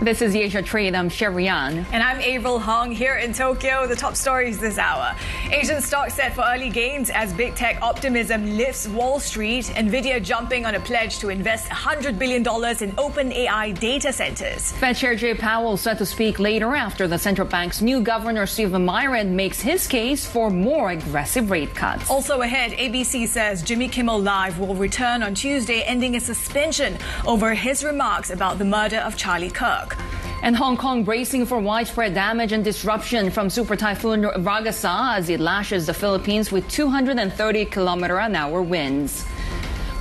This is Asia Trade. I'm Shery. And I'm Avril Hong here in Tokyo. The top stories this hour. Asian stocks set for early gains as big tech optimism lifts Wall Street. Nvidia jumping on a pledge to invest $100 billion in OpenAI data centers. Fed Chair Jay Powell set to speak later after the central bank's new governor Stephen Miran makes his case for more aggressive rate cuts. Also ahead, ABC says Jimmy Kimmel Live will return on Tuesday, ending a suspension over his remarks about the murder of Charlie Kirk. And Hong Kong bracing for widespread damage and disruption from Super Typhoon Ragasa as it lashes the Philippines with 230-kilometer-an-hour winds.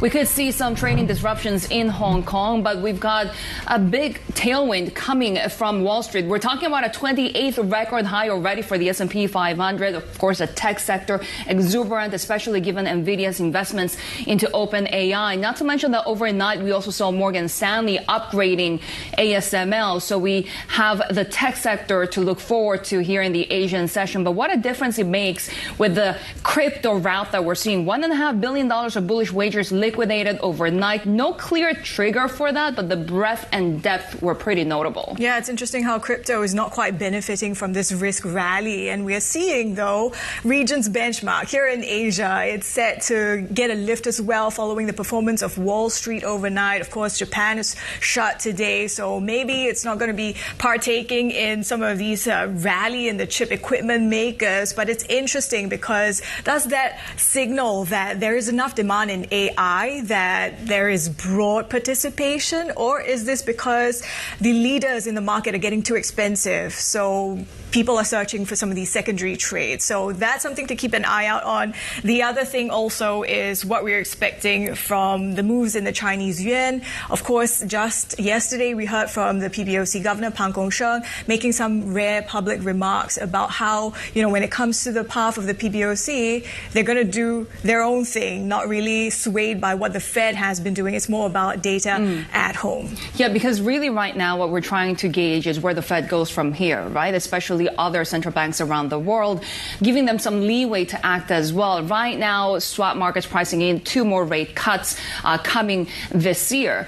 We could see some trading disruptions in Hong Kong, but we've got a big tailwind coming from Wall Street. We're talking about a 28th record high already for the S&P 500. Of course, the tech sector exuberant, especially given Nvidia's investments into OpenAI. Not to mention that overnight, we also saw Morgan Stanley upgrading ASML. So we have the tech sector to look forward to here in the Asian session. But what a difference it makes with the crypto rout that we're seeing. $1.5 billion of bullish wagers liquidated overnight. No clear trigger for that, but the breadth and depth were pretty notable. Yeah, it's interesting how crypto is not quite benefiting from this risk rally. And we are seeing, though, region's benchmark here in Asia. It's set to get a lift as well following the performance of Wall Street overnight. Of course, Japan is shut today, so maybe it's not going to be partaking in some of these rally in the chip equipment makers. But it's interesting because does that signal that there is enough demand in AI, that there is broad participation, or is this because the leaders in the market are getting too expensive? So people are searching for some of these secondary trades. So that's something to keep an eye out on. The other thing also is what we're expecting from the moves in the Chinese yuan. Of course, just yesterday we heard from the PBOC Governor Pang Gongsheng making some rare public remarks about how, when it comes to the path of the PBOC, they're going to do their own thing, not really swayed by what the Fed has been doing. It's more about data at home. Yeah, because really right now what we're trying to gauge is where the Fed goes from here, right? Especially other central banks around the world, giving them some leeway to act as well. Right now, swap markets pricing in 2 more rate cuts coming this year.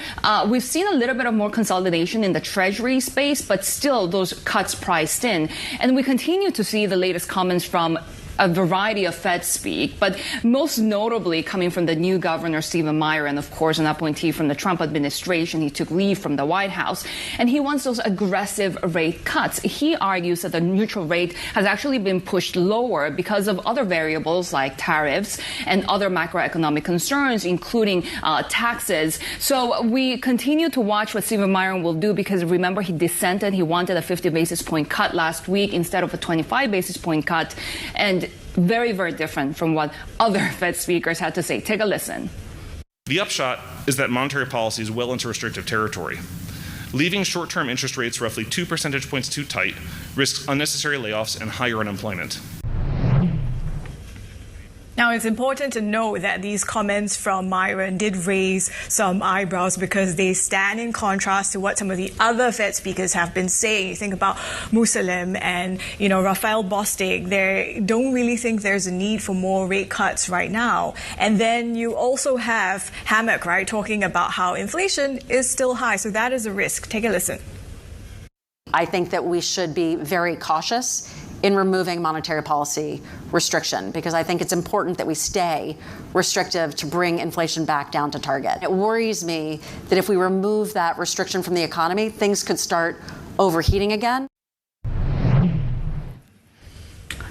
We've seen a little bit of more consolidation in the Treasury space, but still those cuts priced in. And we continue to see the latest comments from a variety of Fed speak, but most notably coming from the new governor, Stephen Miran, of course, an appointee from the Trump administration. He took leave from the White House, and he wants those aggressive rate cuts. He argues that the neutral rate has actually been pushed lower because of other variables like tariffs and other macroeconomic concerns, including taxes. So we continue to watch what Stephen Miran will do because, remember, he dissented. He wanted a 50 basis point cut last week instead of a 25 basis point cut. And very, very different from what other Fed speakers had to say. Take a listen. The upshot is that monetary policy is well into restrictive territory. Leaving short-term interest rates roughly 2 percentage points too tight risks unnecessary layoffs and higher unemployment. Now, it's important to know that these comments from Miran did raise some eyebrows because they stand in contrast to what some of the other Fed speakers have been saying. You think about Muslim and, Raphael Bostic. They don't really think there's a need for more rate cuts right now. And then you also have Hammock, right, talking about how inflation is still high. So that is a risk. Take a listen. I think that we should be very cautious in removing monetary policy restriction, because I think it's important that we stay restrictive to bring inflation back down to target. It worries me that if we remove that restriction from the economy, things could start overheating again.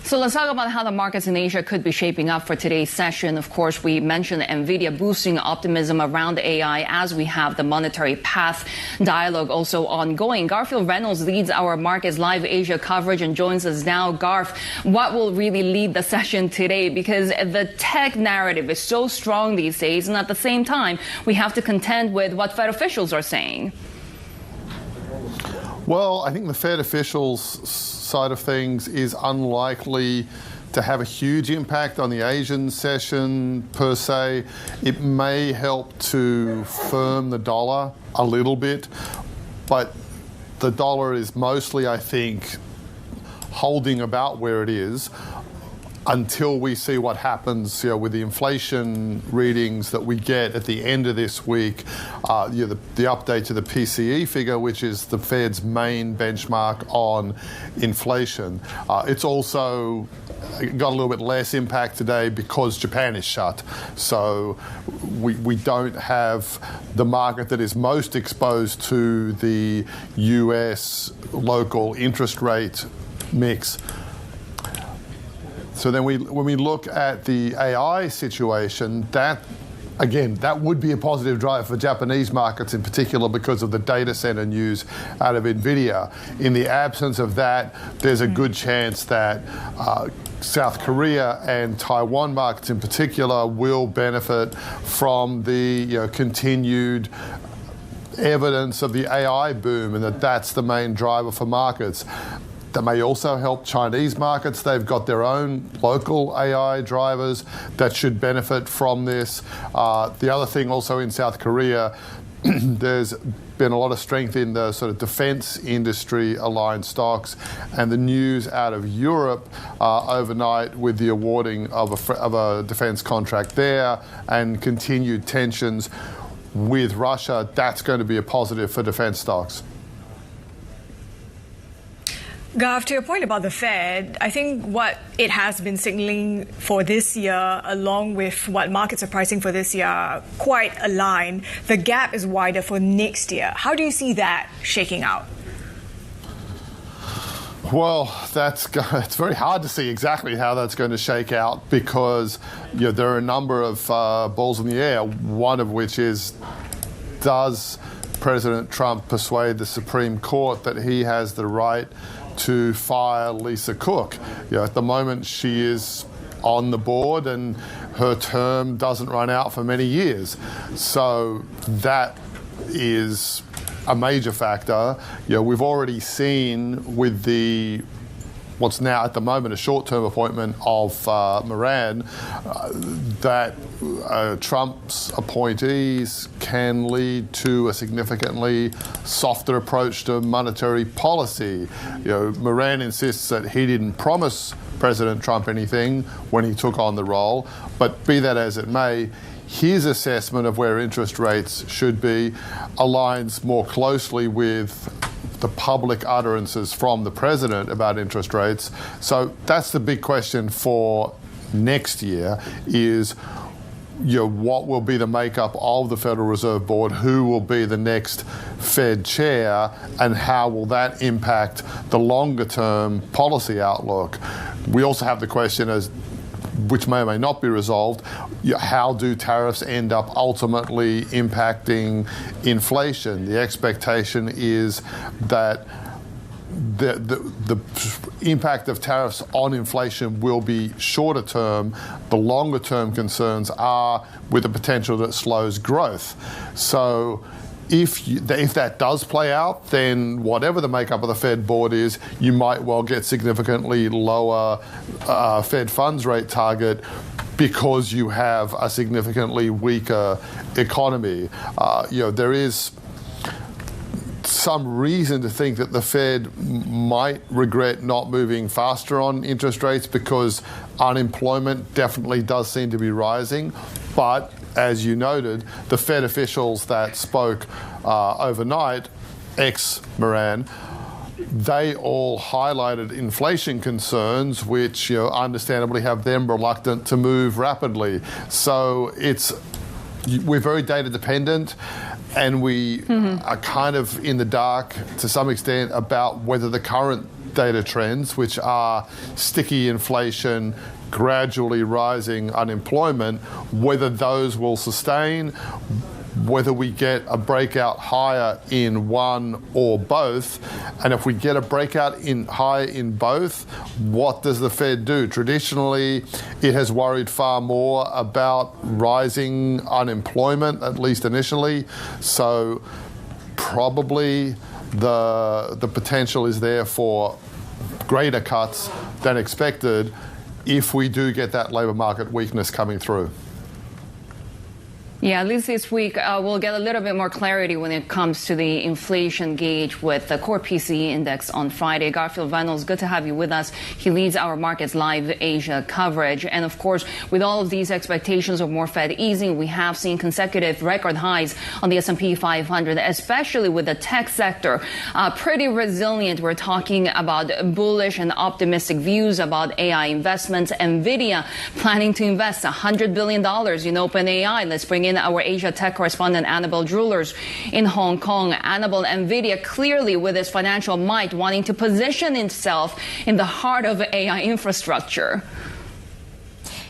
So let's talk about how the markets in Asia could be shaping up for today's session. Of course, we mentioned Nvidia boosting optimism around AI as we have the monetary path dialogue also ongoing. Garfield Reynolds leads our Markets Live Asia coverage and joins us now. Garf, what will really lead the session today? Because the tech narrative is so strong these days, and at the same time, we have to contend with what Fed officials are saying. Well, I think the Fed officials' side of things is unlikely to have a huge impact on the Asian session per se. It may help to firm the dollar a little bit, but the dollar is mostly, I think, holding about where it is. until we see what happens, with the inflation readings that we get at the end of this week, the update to the PCE figure, which is the Fed's main benchmark on inflation. It's also got a little bit less impact today because Japan is shut. So we don't have the market that is most exposed to the US local interest rate mix. So then when we look at the AI situation, that would be a positive drive for Japanese markets in particular because of the data center news out of Nvidia. In the absence of that, there's a good chance that South Korea and Taiwan markets in particular will benefit from the continued evidence of the AI boom, and that's the main driver for markets. That may also help Chinese markets. They've got their own local AI drivers that should benefit from this. The other thing also in South Korea, there's been a lot of strength in the sort of defense industry aligned stocks, and the news out of Europe overnight with the awarding of a defense contract there and continued tensions with Russia, that's going to be a positive for defense stocks. Gav, to your point about the Fed, I think what it has been signaling for this year, along with what markets are pricing for this year, are quite aligned. The gap is wider for next year. How do you see that shaking out? Well, it's very hard to see exactly how that's going to shake out because there are a number of balls in the air, one of which is, does President Trump persuade the Supreme Court that he has the right to fire Lisa Cook? At the moment, she is on the board and her term doesn't run out for many years. So that is a major factor. We've already seen with what's now at the moment a short-term appointment of Miran, that Trump's appointees can lead to a significantly softer approach to monetary policy. Miran insists that he didn't promise President Trump anything when he took on the role, but be that as it may, his assessment of where interest rates should be aligns more closely with the public utterances from the president about interest rates. So that's the big question for next year is, what will be the makeup of the Federal Reserve Board? Who will be the next Fed chair? And how will that impact the longer term policy outlook? We also have the question which may or may not be resolved, how do tariffs end up ultimately impacting inflation? The expectation is that the impact of tariffs on inflation will be shorter term. The longer term concerns are with the potential that it slows growth. So if that does play out, then whatever the makeup of the Fed board is, you might well get significantly lower Fed funds rate target because you have a significantly weaker economy. There is some reason to think that the Fed might regret not moving faster on interest rates because unemployment definitely does seem to be rising. But as you noted, the Fed officials that spoke overnight, ex-Miran, they all highlighted inflation concerns, which understandably have them reluctant to move rapidly. So we're very data dependent, and we are kind of in the dark to some extent about whether the current data trends, which are sticky inflation, gradually rising unemployment, whether those will sustain, whether we get a breakout higher in one or both. And if we get a breakout higher in both, what does the Fed do? Traditionally, it has worried far more about rising unemployment, at least initially. So probably the potential is there for greater cuts than expected if we do get that labour market weakness coming through. Yeah, at least this week we'll get a little bit more clarity when it comes to the inflation gauge with the core PCE index on Friday. Garfield Reynolds, good to have you with us. He leads our Markets Live Asia coverage. And of course, with all of these expectations of more Fed easing, we have seen consecutive record highs on the S&P 500, especially with the tech sector. Pretty resilient. We're talking about bullish and optimistic views about AI investments. Nvidia planning to invest $100 billion in OpenAI. Let's bring in our Asia tech correspondent Annabelle Drewlers in Hong Kong. Annabelle, Nvidia clearly with its financial might wanting to position itself in the heart of AI infrastructure.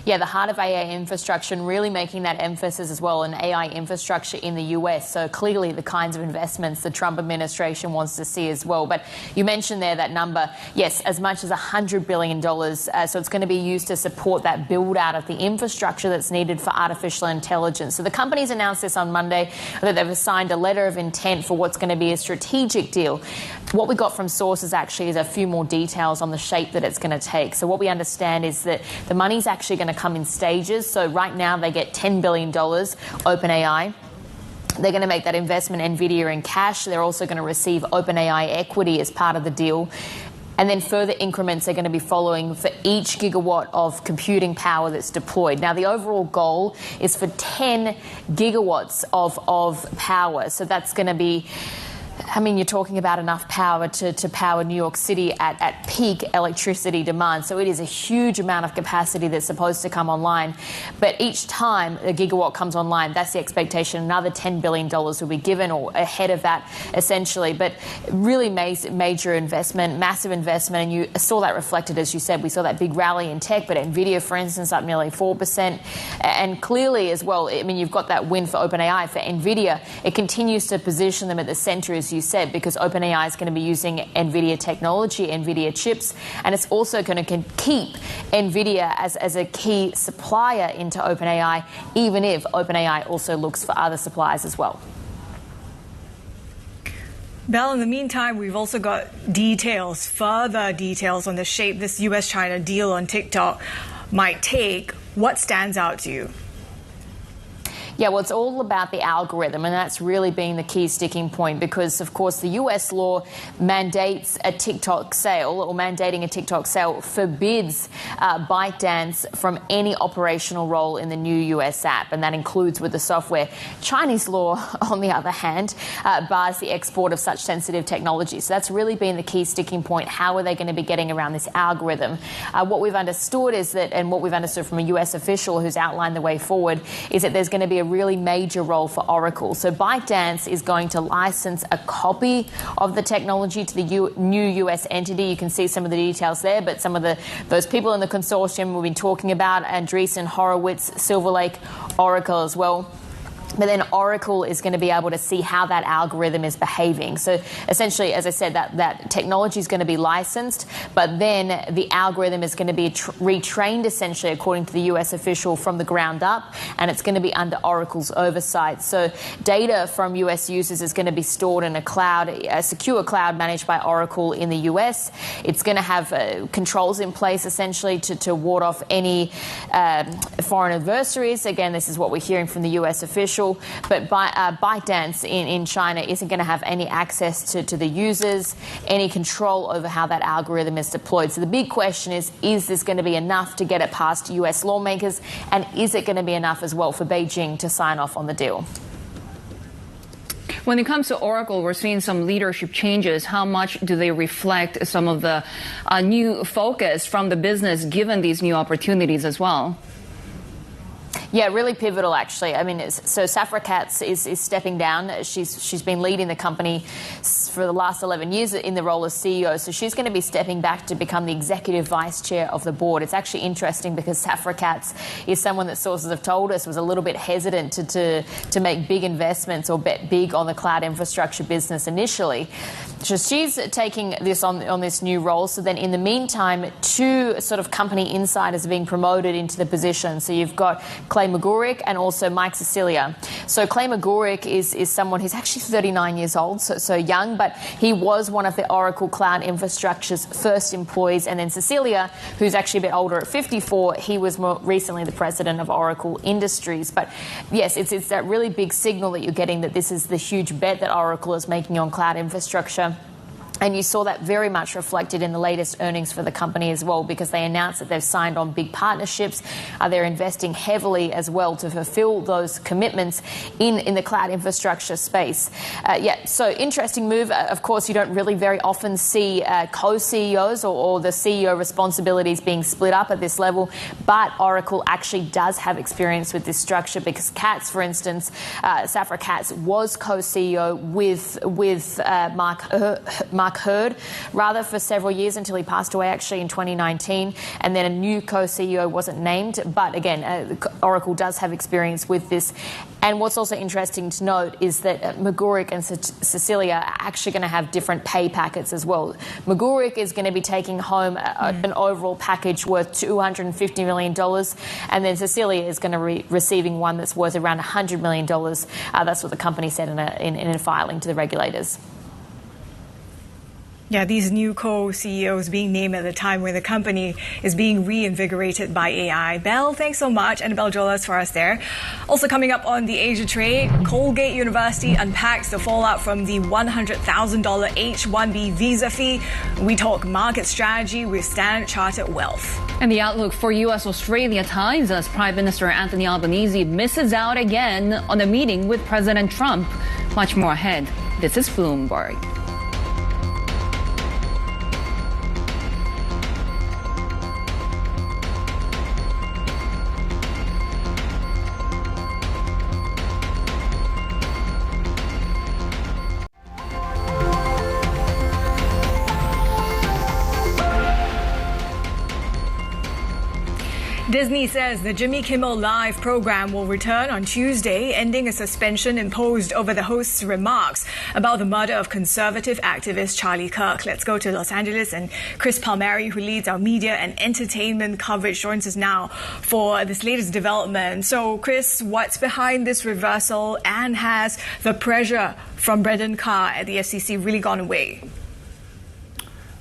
Yeah, the heart of AI infrastructure and really making that emphasis as well on AI infrastructure in the US. So clearly the kinds of investments the Trump administration wants to see as well. But you mentioned there that number, yes, as much as $100 billion. So it's going to be used to support that build out of the infrastructure that's needed for artificial intelligence. So the companies announced this on Monday that they've signed a letter of intent for what's going to be a strategic deal. What we got from sources actually is a few more details on the shape that it's going to take. So what we understand is that the money's actually going to come in stages. So right now they get $10 billion, OpenAI. They're going to make that investment Nvidia in cash. They're also going to receive OpenAI equity as part of the deal. And then further increments are going to be following for each gigawatt of computing power that's deployed. Now, the overall goal is for 10 gigawatts of power. So that's going to be, I mean, you're talking about enough power to power New York City at peak electricity demand. So it is a huge amount of capacity that's supposed to come online. But each time a gigawatt comes online, that's the expectation. Another $10 billion will be given or ahead of that, essentially. But really major investment, massive investment. And you saw that reflected, as you said. We saw that big rally in tech, but Nvidia, for instance, up nearly 4%. And clearly as well, I mean, you've got that win for OpenAI. For Nvidia, it continues to position them at the center, as you said, because OpenAI is going to be using Nvidia technology, Nvidia chips, and it's also going to keep Nvidia as a key supplier into OpenAI, even if OpenAI also looks for other suppliers as well. Belle, in the meantime, we've also got further details on the shape this US-China deal on TikTok might take. What stands out to you? Yeah, well, it's all about the algorithm, and that's really being the key sticking point because, of course, the US law mandates a TikTok sale or mandating a TikTok sale forbids ByteDance from any operational role in the new US app, and that includes with the software. Chinese law, on the other hand, bars the export of such sensitive technology. So that's really been the key sticking point. How are they going to be getting around this algorithm? What we've understood is that, and what we've understood from a US official who's outlined the way forward, is that there's going to be a really major role for Oracle. So ByteDance is going to license a copy of the technology to the new US entity. You can see some of the details there, but some of those people in the consortium we've been talking about, Andreessen Horowitz, Silver Lake, Oracle as well. But then Oracle is going to be able to see how that algorithm is behaving. So essentially, as I said, that technology is going to be licensed, but then the algorithm is going to be retrained, essentially, according to the US official, from the ground up, and it's going to be under Oracle's oversight. So data from US users is going to be stored in a secure cloud managed by Oracle in the US. It's going to have controls in place, essentially, to ward off any foreign adversaries. Again, this is what we're hearing from the US official. But ByteDance in China isn't going to have any access to the users, any control over how that algorithm is deployed. So the big question is this going to be enough to get it past US lawmakers? And is it going to be enough as well for Beijing to sign off on the deal? When it comes to Oracle, we're seeing some leadership changes. How much do they reflect some of the new focus from the business given these new opportunities as well? Yeah, really pivotal, actually. I mean, so Safra Catz is stepping down. She's been leading the company for the last 11 years in the role of CEO. So she's going to be stepping back to become the executive vice chair of the board. It's actually interesting because Safra Catz is someone that sources have told us was a little bit hesitant to make big investments or bet big on the cloud infrastructure business initially. So she's taking this on this new role. So then in the meantime, two sort of company insiders are being promoted into the position. So you've got Clay Clay Magourik and also Mike Cecilia. So Clay Magourik is someone who's actually 39 years old, so young, but he was one of the Oracle Cloud Infrastructure's first employees. And then Cecilia, who's actually a bit older at 54, he was more recently the president of Oracle Industries. But yes, it's that really big signal that you're getting that this is the huge bet that Oracle is making on cloud infrastructure. And you saw that very much reflected in the latest earnings for the company as well, because they announced that they've signed on big partnerships. They're investing heavily as well to fulfill those commitments in the cloud infrastructure space. So interesting move. Of course, you don't really very often see co-CEOs or the CEO responsibilities being split up at this level. But Oracle actually does have experience with this structure, because Katz, for instance, Safra Katz was co-CEO with Mark Hurd, rather, for several years until he passed away actually in 2019, and then a new co-CEO wasn't named. But again, Oracle does have experience with this. And what's also interesting to note is that Magourik and Cecilia are actually going to have different pay packets as well. Magourik is going to be taking home an overall package worth $250 million, and then Cecilia is going to be receiving one that's worth around $100 million. That's what the company said in a filing to the regulators. Yeah, these new co-CEOs being named at a time when the company is being reinvigorated by AI. Belle, thanks so much. Annabelle Jolas for us there. Also coming up on the Asia Trade, Colgate University unpacks the fallout from the $100,000 H-1B visa fee. We talk market strategy with Standard Chartered Wealth. And the outlook for U.S.-Australia ties as Prime Minister Anthony Albanese misses out again on a meeting with President Trump. Much more ahead. This is Bloomberg. Disney says the Jimmy Kimmel Live program will return on Tuesday, ending a suspension imposed over the host's remarks about the murder of conservative activist Charlie Kirk. Let's go to Los Angeles, and Chris Palmieri, who leads our media and entertainment coverage, joins us now for this latest development. So, Chris, what's behind this reversal, and has the pressure from Brendan Carr at the FCC really gone away?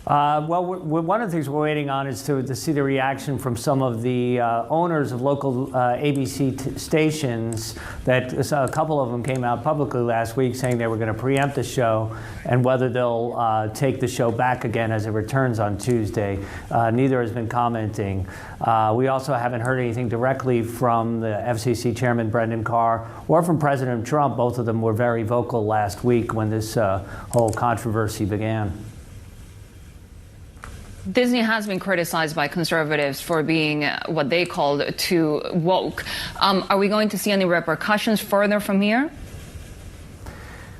One of the things we're waiting on is to see the reaction from some of the owners of local ABC stations. That a couple of them came out publicly last week saying they were going to preempt the show, and whether they'll take the show back again as it returns on Tuesday. Neither has been commenting. We also haven't heard anything directly from the FCC chairman, Brendan Carr, or from President Trump. Both of them were very vocal last week when this whole controversy began. Disney has been criticized by conservatives for being what they called too woke. Are we going to see any repercussions further from here?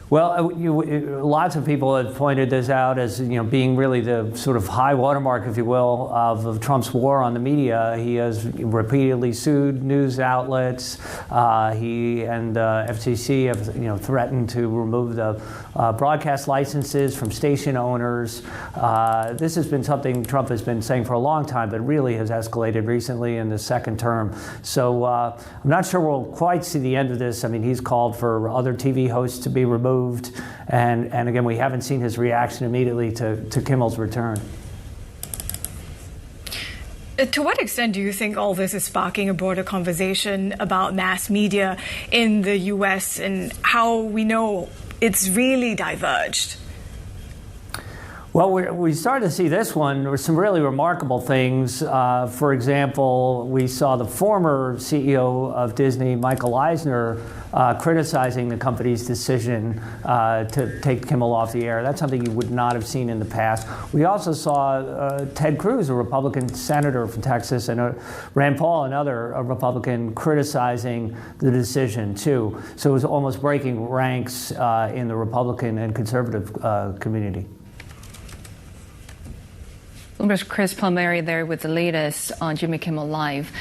Well, lots of people have pointed this out as being really the sort of high watermark, if you will, of Trump's war on the media. He has repeatedly sued news outlets. He and FCC have threatened to remove the broadcast licenses from station owners. This has been something Trump has been saying for a long time, but really has escalated recently in the second term. So I'm not sure we'll quite see the end of this. I mean, he's called for other TV hosts to be removed. And again, we haven't seen his reaction immediately to Kimmel's return. To what extent do you think all this is sparking a broader conversation about mass media in the U.S. and how we know it's really diverged? Well, we started to see this one with some really remarkable things. For example, we saw the former CEO of Disney, Michael Eisner, criticizing the company's decision to take Kimmel off the air. That's something you would not have seen in the past. We also saw Ted Cruz, a Republican senator from Texas, and Rand Paul, another Republican, criticizing the decision, too. So it was almost breaking ranks in the Republican and conservative community. Chris Palmieri there with the latest on Jimmy Kimmel Live.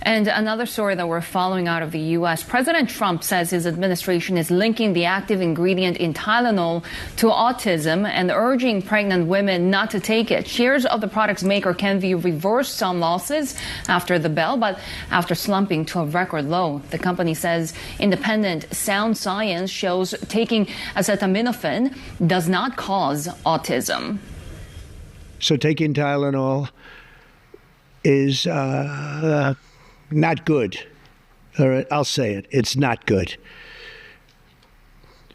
And another story that we're following out of the U.S., President Trump says his administration is linking the active ingredient in Tylenol to autism and urging pregnant women not to take it. Shares of the product's maker Kenvue reversed some losses after the bell, but after slumping to a record low. The company says independent sound science shows taking acetaminophen does not cause autism. So taking Tylenol is not good. All right, I'll say it. It's not good.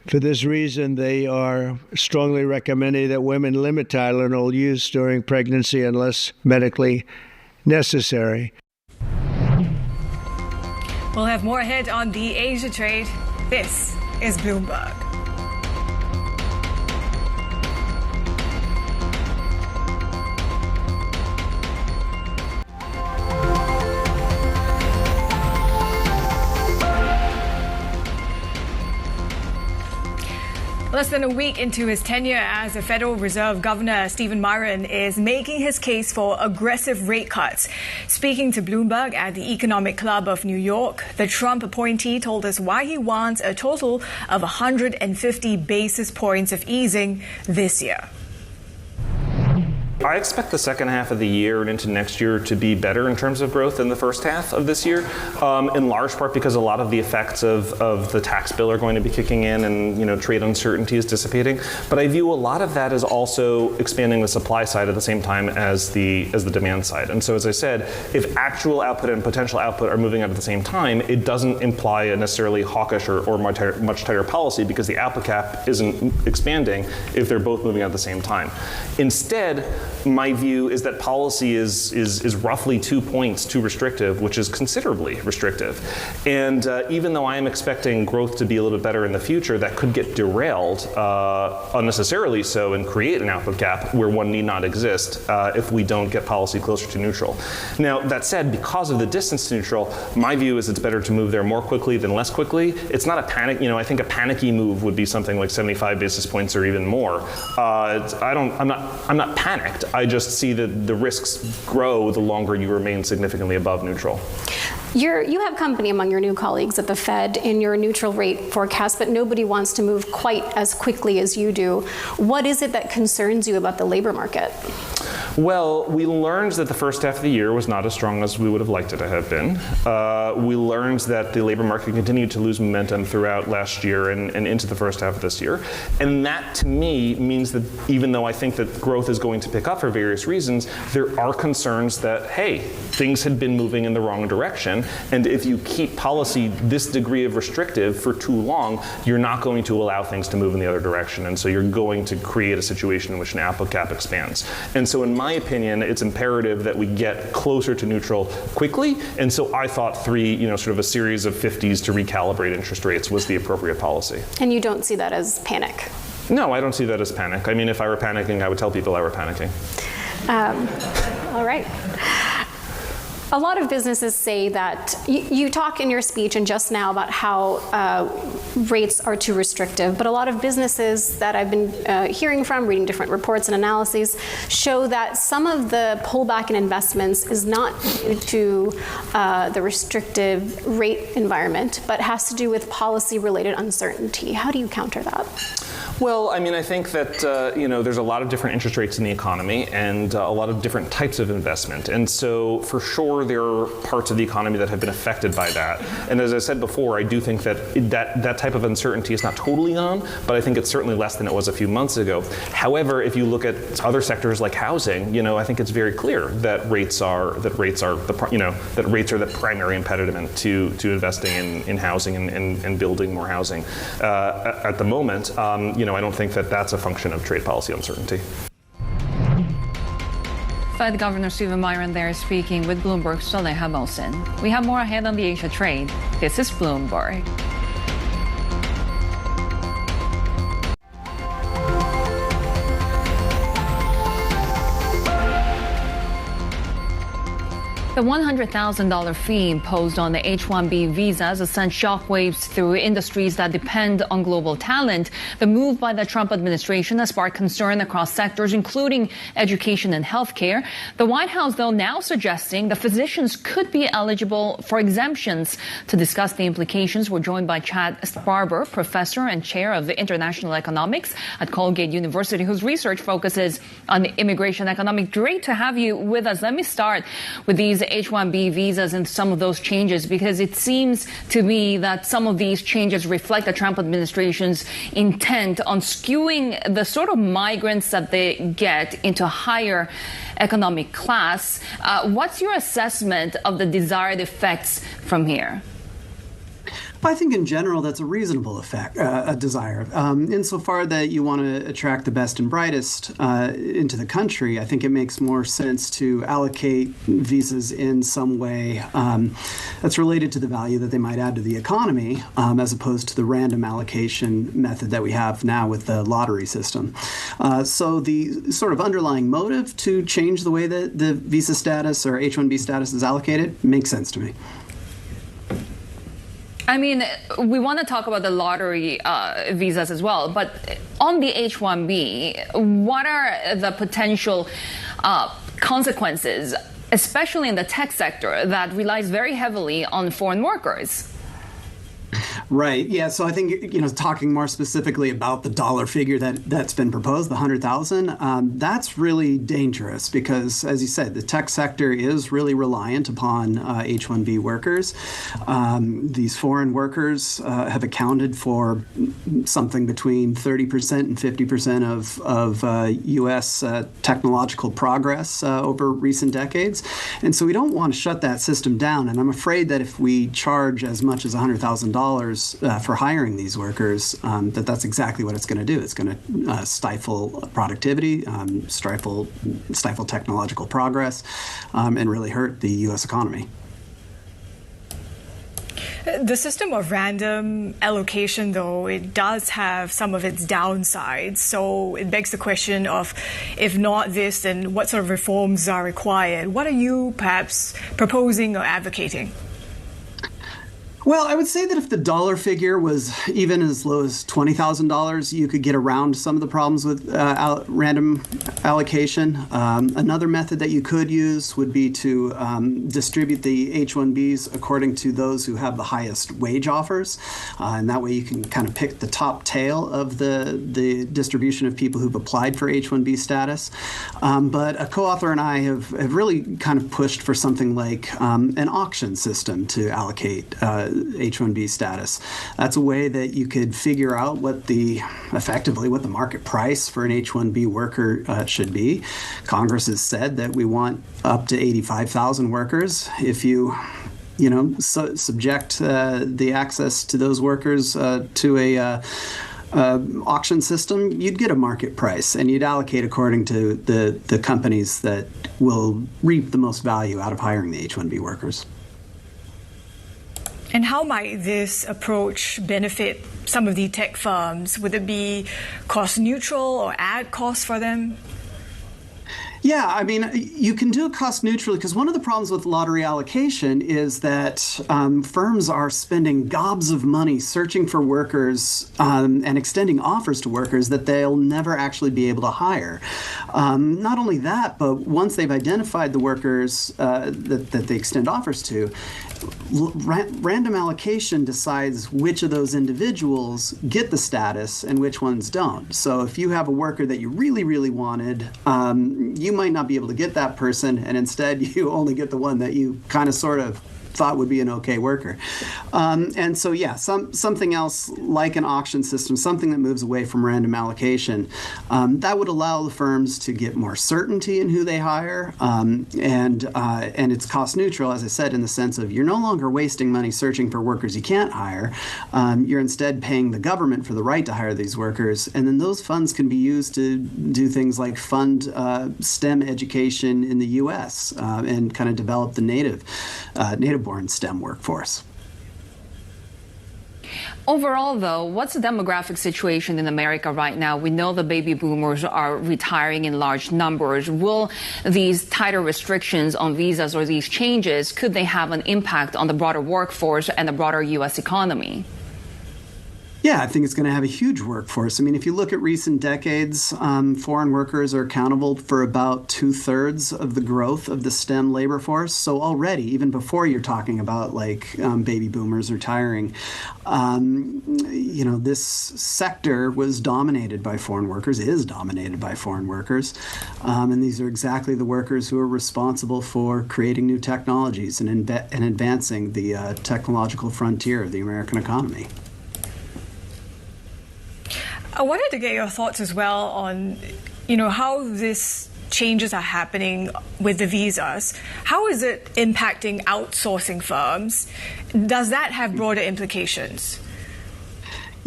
For this reason, they are strongly recommending that women limit Tylenol use during pregnancy unless medically necessary. We'll have more ahead on the Asia trade. This is Bloomberg. Less than a week into his tenure as a Federal Reserve Governor, Stephen Miran is making his case for aggressive rate cuts. Speaking to Bloomberg at the Economic Club of New York, the Trump appointee told us why he wants a total of 150 basis points of easing this year. I expect the second half of the year and into next year to be better in terms of growth than the first half of this year, in large part because a lot of the effects of the tax bill are going to be kicking in and trade uncertainty is dissipating. But I view a lot of that as also expanding the supply side at the same time as the demand side. And so as I said, if actual output and potential output are moving out at the same time, it doesn't imply a necessarily hawkish or much tighter policy because the output cap isn't expanding if they're both moving out at the same time. Instead, my view is that policy is roughly 2 points too restrictive, which is considerably restrictive. And even though I am expecting growth to be a little bit better in the future, that could get derailed unnecessarily so and create an output gap where one need not exist if we don't get policy closer to neutral. Now, that said, because of the distance to neutral, my view is it's better to move there more quickly than less quickly. It's not a panic, I think a panicky move would be something like 75 basis points or even more. I'm not panicked. I just see that the risks grow the longer you remain significantly above neutral. You have company among your new colleagues at the Fed in your neutral rate forecast, but nobody wants to move quite as quickly as you do. What is it that concerns you about the labor market? Well, we learned that the first half of the year was not as strong as we would have liked it to have been. We learned that the labor market continued to lose momentum throughout last year and into the first half of this year. And that, to me, means that even though I think that growth is going to pick up for various reasons, there are concerns that, hey, things had been moving in the wrong direction. And if you keep policy this degree of restrictive for too long, you're not going to allow things to move in the other direction. And so you're going to create a situation in which an output cap expands. And so in my opinion, it's imperative that we get closer to neutral quickly. And so I thought sort of a series of 50s to recalibrate interest rates was the appropriate policy. And you don't see that as panic? No, I don't see that as panic. I mean, if I were panicking, I would tell people I were panicking. All right. A lot of businesses say that you talk in your speech and just now about how rates are too restrictive, but a lot of businesses that I've been hearing from, reading different reports and analyses, show that some of the pullback in investments is not due to the restrictive rate environment, but has to do with policy-related uncertainty. How do you counter that? Well, I mean, I think that there's a lot of different interest rates in the economy and a lot of different types of investment. And so for sure, there are parts of the economy that have been affected by that. And as I said before, I do think that type of uncertainty is not totally gone, but I think it's certainly less than it was a few months ago. However, if you look at other sectors like housing, I think it's very clear that rates are the primary impediment to investing in housing and building more housing at the moment. I don't think that that's a function of trade policy uncertainty. Fed Governor Stephen Miran there speaking with Bloomberg's Saleha Mohsen. We have more ahead on the Asia trade. This is Bloomberg. The $100,000 fee imposed on the H-1B visas has sent shockwaves through industries that depend on global talent. The move by the Trump administration has sparked concern across sectors, including education and healthcare. The White House, though, now suggesting the physicians could be eligible for exemptions. To discuss the implications, we're joined by Sparber, professor and chair of international economics at Colgate University, whose research focuses on immigration economics. Great to have you with us. Let me start with these H-1B visas and some of those changes, because it seems to me that some of these changes reflect the Trump administration's intent on skewing the sort of migrants that they get into higher economic class. What's your assessment of the desired effects from here? I think in general that's a reasonable effect, a desire. Insofar that you want to attract the best and brightest into the country, I think it makes more sense to allocate visas in some way that's related to the value that they might add to the economy, as opposed to the random allocation method that we have now with the lottery system. So the sort of underlying motive to change the way that the visa status or H-1B status is allocated makes sense to me. I mean, we want to talk about the lottery visas as well, but on the H-1B, what are the potential consequences, especially in the tech sector that relies very heavily on foreign workers? Right. Yeah. So I think, talking more specifically about the dollar figure that's been proposed, the 100,000, that's really dangerous because, as you said, the tech sector is really reliant upon H-1B workers. These foreign workers have accounted for something between 30% and 50% of U.S. Technological progress over recent decades. And so we don't want to shut that system down. And I'm afraid that if we charge as much as $100,000 for hiring these workers, that's exactly what it's going to do. It's going to stifle productivity, stifle technological progress, and really hurt the U.S. economy. The system of random allocation, though, it does have some of its downsides. So it begs the question of, if not this, then what sort of reforms are required? What are you perhaps proposing or advocating? Well, I would say that if the dollar figure was even as low as $20,000, you could get around some of the problems with random allocation. Another method that you could use would be to distribute the H-1Bs according to those who have the highest wage offers. And that way you can kind of pick the top tail of the distribution of people who've applied for H-1B status. But a co-author and I have really kind of pushed for something like an auction system to allocate H-1B status. That's a way that you could figure out effectively what the market price for an H-1B worker should be. Congress has said that we want up to 85,000 workers. If you subject the access to those workers to a auction system, you'd get a market price, and you'd allocate according to the companies that will reap the most value out of hiring the H-1B workers. And how might this approach benefit some of the tech firms? Would it be cost neutral or add costs for them? Yeah, I mean, you can do it cost neutrally because one of the problems with lottery allocation is that firms are spending gobs of money searching for workers and extending offers to workers that they'll never actually be able to hire. Not only that, but once they've identified the workers that they extend offers to, random allocation decides which of those individuals get the status and which ones don't. So if you have a worker that you really, really wanted, you might not be able to get that person, and instead you only get the one that you kind of sort of thought would be an okay worker. And so, yeah, something else like an auction system, something that moves away from random allocation, that would allow the firms to get more certainty in who they hire. And it's cost neutral, as I said, in the sense of you're no longer wasting money searching for workers you can't hire. You're instead paying the government for the right to hire these workers. And then those funds can be used to do things like fund STEM education in the U.S. And kind of develop the native-born STEM workforce. Overall, though, what's the demographic situation in America right now? We know the baby boomers are retiring in large numbers. Will these tighter restrictions on visas or these changes, could they have an impact on the broader workforce and the broader U.S. economy? Yeah, I think it's going to have a huge workforce. I mean, if you look at recent decades, foreign workers are accountable for about 2/3 of the growth of the STEM labor force. So already, even before you're talking about like baby boomers retiring, this sector was dominated by foreign workers, is dominated by foreign workers. And these are exactly the workers who are responsible for creating new technologies and advancing the technological frontier of the American economy. I wanted to get your thoughts as well on, how these changes are happening with the visas. How is it impacting outsourcing firms? Does that have broader implications?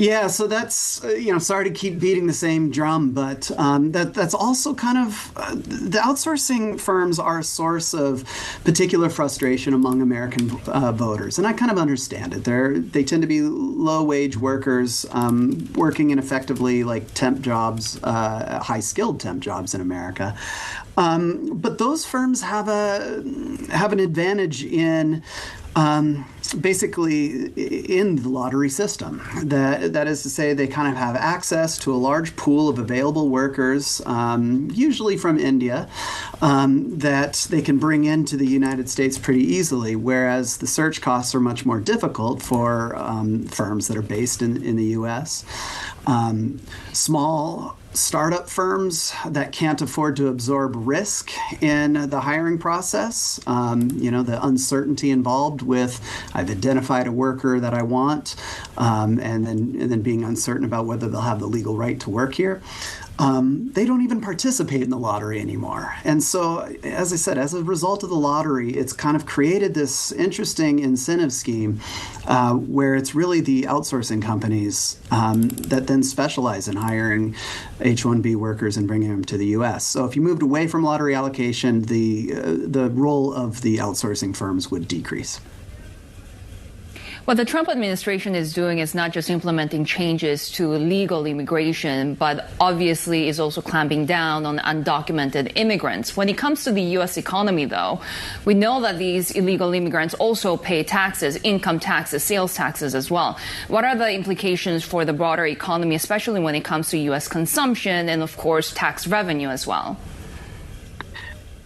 Yeah, so that's, sorry to keep beating the same drum, but that's also kind of, the outsourcing firms are a source of particular frustration among American voters. And I kind of understand it. They tend to be low-wage workers working in effectively like temp jobs, high-skilled temp jobs in America. But those firms have an advantage in basically in the lottery system. That is to say, they kind of have access to a large pool of available workers, usually from India, that they can bring into the United States pretty easily, whereas the search costs are much more difficult for firms that are based in the U.S. Small startup firms that can't afford to absorb risk in the hiring process, the uncertainty involved with, I've identified a worker that I want, and then being uncertain about whether they'll have the legal right to work here. They don't even participate in the lottery anymore. And so, as I said, as a result of the lottery, it's kind of created this interesting incentive scheme where it's really the outsourcing companies that then specialize in hiring H-1B workers and bringing them to the U.S. So if you moved away from lottery allocation, the role of the outsourcing firms would decrease. What the Trump administration is doing is not just implementing changes to legal immigration, but obviously is also clamping down on undocumented immigrants. When it comes to the U.S. economy, though, we know that these illegal immigrants also pay taxes, income taxes, sales taxes as well. What are the implications for the broader economy, especially when it comes to U.S. consumption and, of course, tax revenue as well?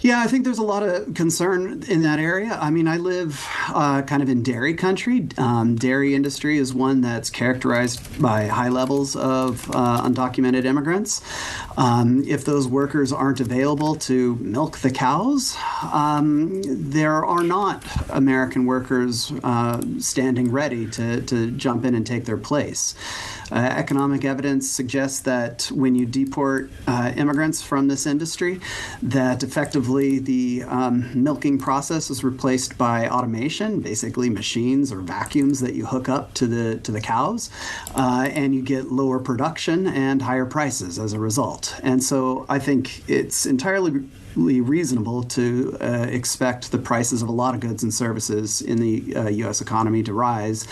Yeah, I think there's a lot of concern in that area. I mean, I live kind of in dairy country. Dairy industry is one that's characterized by high levels of undocumented immigrants. If those workers aren't available to milk the cows, there are not American workers standing ready to jump in and take their place. Economic evidence suggests that when you deport immigrants from this industry, that effectively the milking process is replaced by automation, basically machines or vacuums that you hook up to the cows, and you get lower production and higher prices as a result. And so I think it's entirely reasonable to expect the prices of a lot of goods and services in the U.S. economy to rise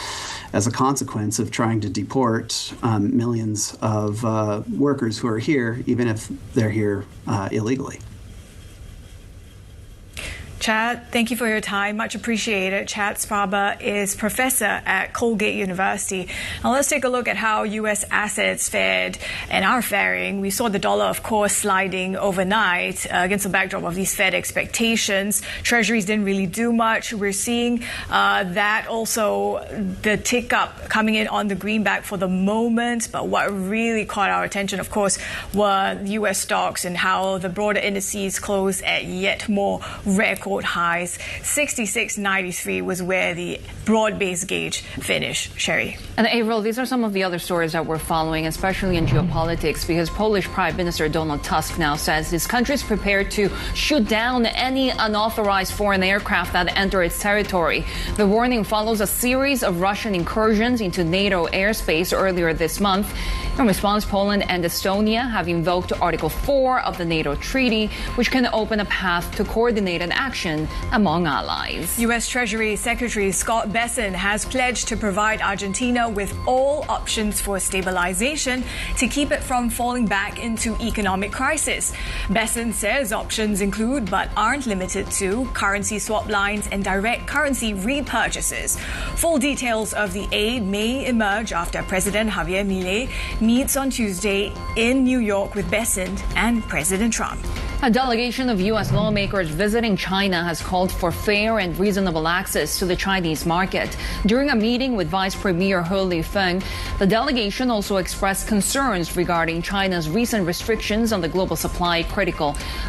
as a consequence of trying to deport millions of workers who are here, even if they're here illegally. Chad, thank you for your time. Much appreciated. Chad Sparber is professor at Colgate University. Now let's take a look at how U.S. assets fared and are faring. We saw the dollar, of course, sliding overnight against the backdrop of these Fed expectations. Treasuries didn't really do much. We're seeing that also the tick up coming in on the greenback for the moment. But what really caught our attention, of course, were U.S. stocks and how the broader indices closed at yet more record highs. 66.93 was where the broad-based gauge finished. Shery. And Avril, these are some of the other stories that we're following, especially in geopolitics, because Polish Prime Minister Donald Tusk now says his country is prepared to shoot down any unauthorized foreign aircraft that enter its territory. The warning follows a series of Russian incursions into NATO airspace earlier this month. In response, Poland and Estonia have invoked Article 4 of the NATO treaty, which can open a path to coordinated action among allies. U.S. Treasury Secretary Scott Bessent has pledged to provide Argentina with all options for stabilization to keep it from falling back into economic crisis. Bessent says options include, but aren't limited to, currency swap lines and direct currency repurchases. Full details of the aid may emerge after President Javier Milei meets on Tuesday in New York with Bessent and President Trump. A delegation of U.S. lawmakers visiting China has called for fair and reasonable access to the Chinese market. During a meeting with Vice Premier Hayley, the delegation also expressed concerns regarding China's recent restrictions on the global supply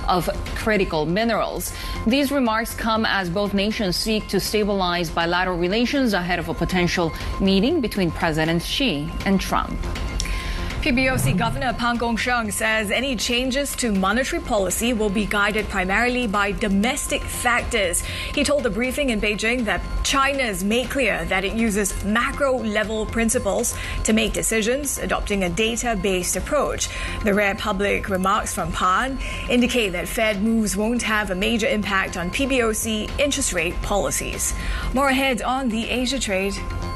of critical minerals. These remarks come as both nations seek to stabilize bilateral relations ahead of a potential meeting between President Xi and Trump. PBOC Governor Pang Gongsheng says any changes to monetary policy will be guided primarily by domestic factors. He told the briefing in Beijing that China's made clear that it uses macro-level principles to make decisions, adopting a data-based approach. The rare public remarks from Pan indicate that Fed moves won't have a major impact on PBOC interest rate policies. More ahead on the Asia trade.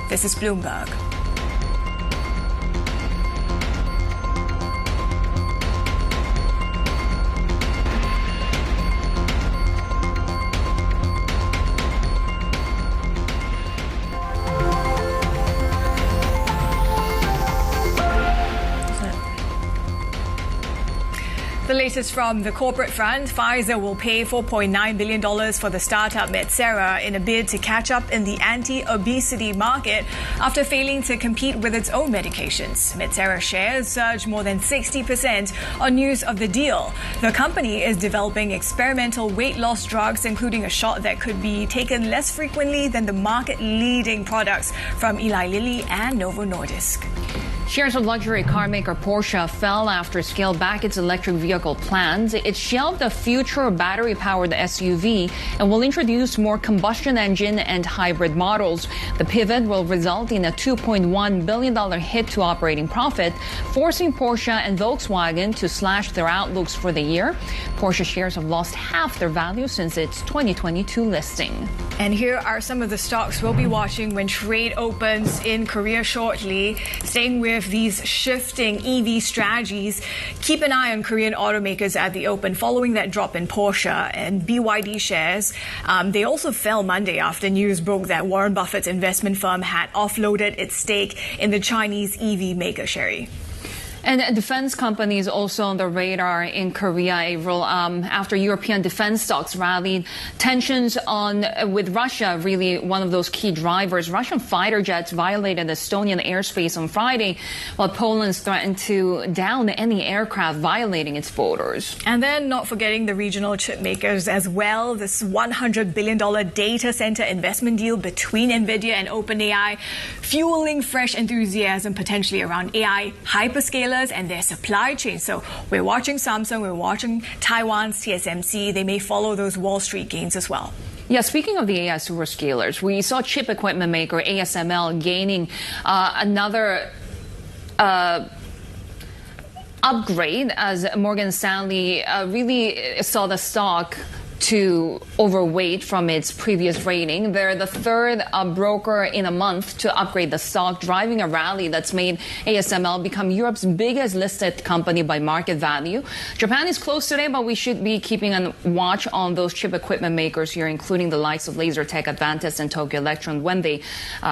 This is Bloomberg. The latest from the corporate front, Pfizer will pay $4.9 billion for the startup Metsera in a bid to catch up in the anti-obesity market after failing to compete with its own medications. Metsera shares surged more than 60% on news of the deal. The company is developing experimental weight loss drugs, including a shot that could be taken less frequently than the market-leading products from Eli Lilly and Novo Nordisk. Shares of luxury car maker Porsche fell after it scaled back its electric vehicle plans. It shelved a future battery-powered SUV and will introduce more combustion engine and hybrid models. The pivot will result in a $2.1 billion hit to operating profit, forcing Porsche and Volkswagen to slash their outlooks for the year. Porsche shares have lost half their value since its 2022 listing. And here are some of the stocks we'll be watching when trade opens in Korea shortly. Staying with these shifting EV strategies, keep an eye on Korean automakers at the open following that drop in Porsche and BYD shares. They also fell Monday after news broke that Warren Buffett's investment firm had offloaded its stake in the Chinese EV maker Shery. And defense companies also on the radar in Korea, Avril, after European defense stocks rallied. Tensions with Russia, really one of those key drivers. Russian fighter jets violated Estonian airspace on Friday, while Poland threatened to down any aircraft violating its borders. And then not forgetting the regional chip makers as well. This $100 billion data center investment deal between Nvidia and OpenAI, fueling fresh enthusiasm potentially around AI hyperscalers and their supply chain. So we're watching Samsung, we're watching Taiwan's TSMC. They may follow those Wall Street gains as well. Yeah, speaking of the AI superscalers, we saw chip equipment maker ASML gaining another upgrade as Morgan Stanley really saw the stock to overweight from its previous rating. They're the third broker in a month to upgrade the stock, driving a rally that's made ASML become Europe's biggest listed company by market value. Japan is closed today, but we should be keeping a watch on those chip equipment makers here, including the likes of Lasertec, Advantis, and Tokyo Electron when they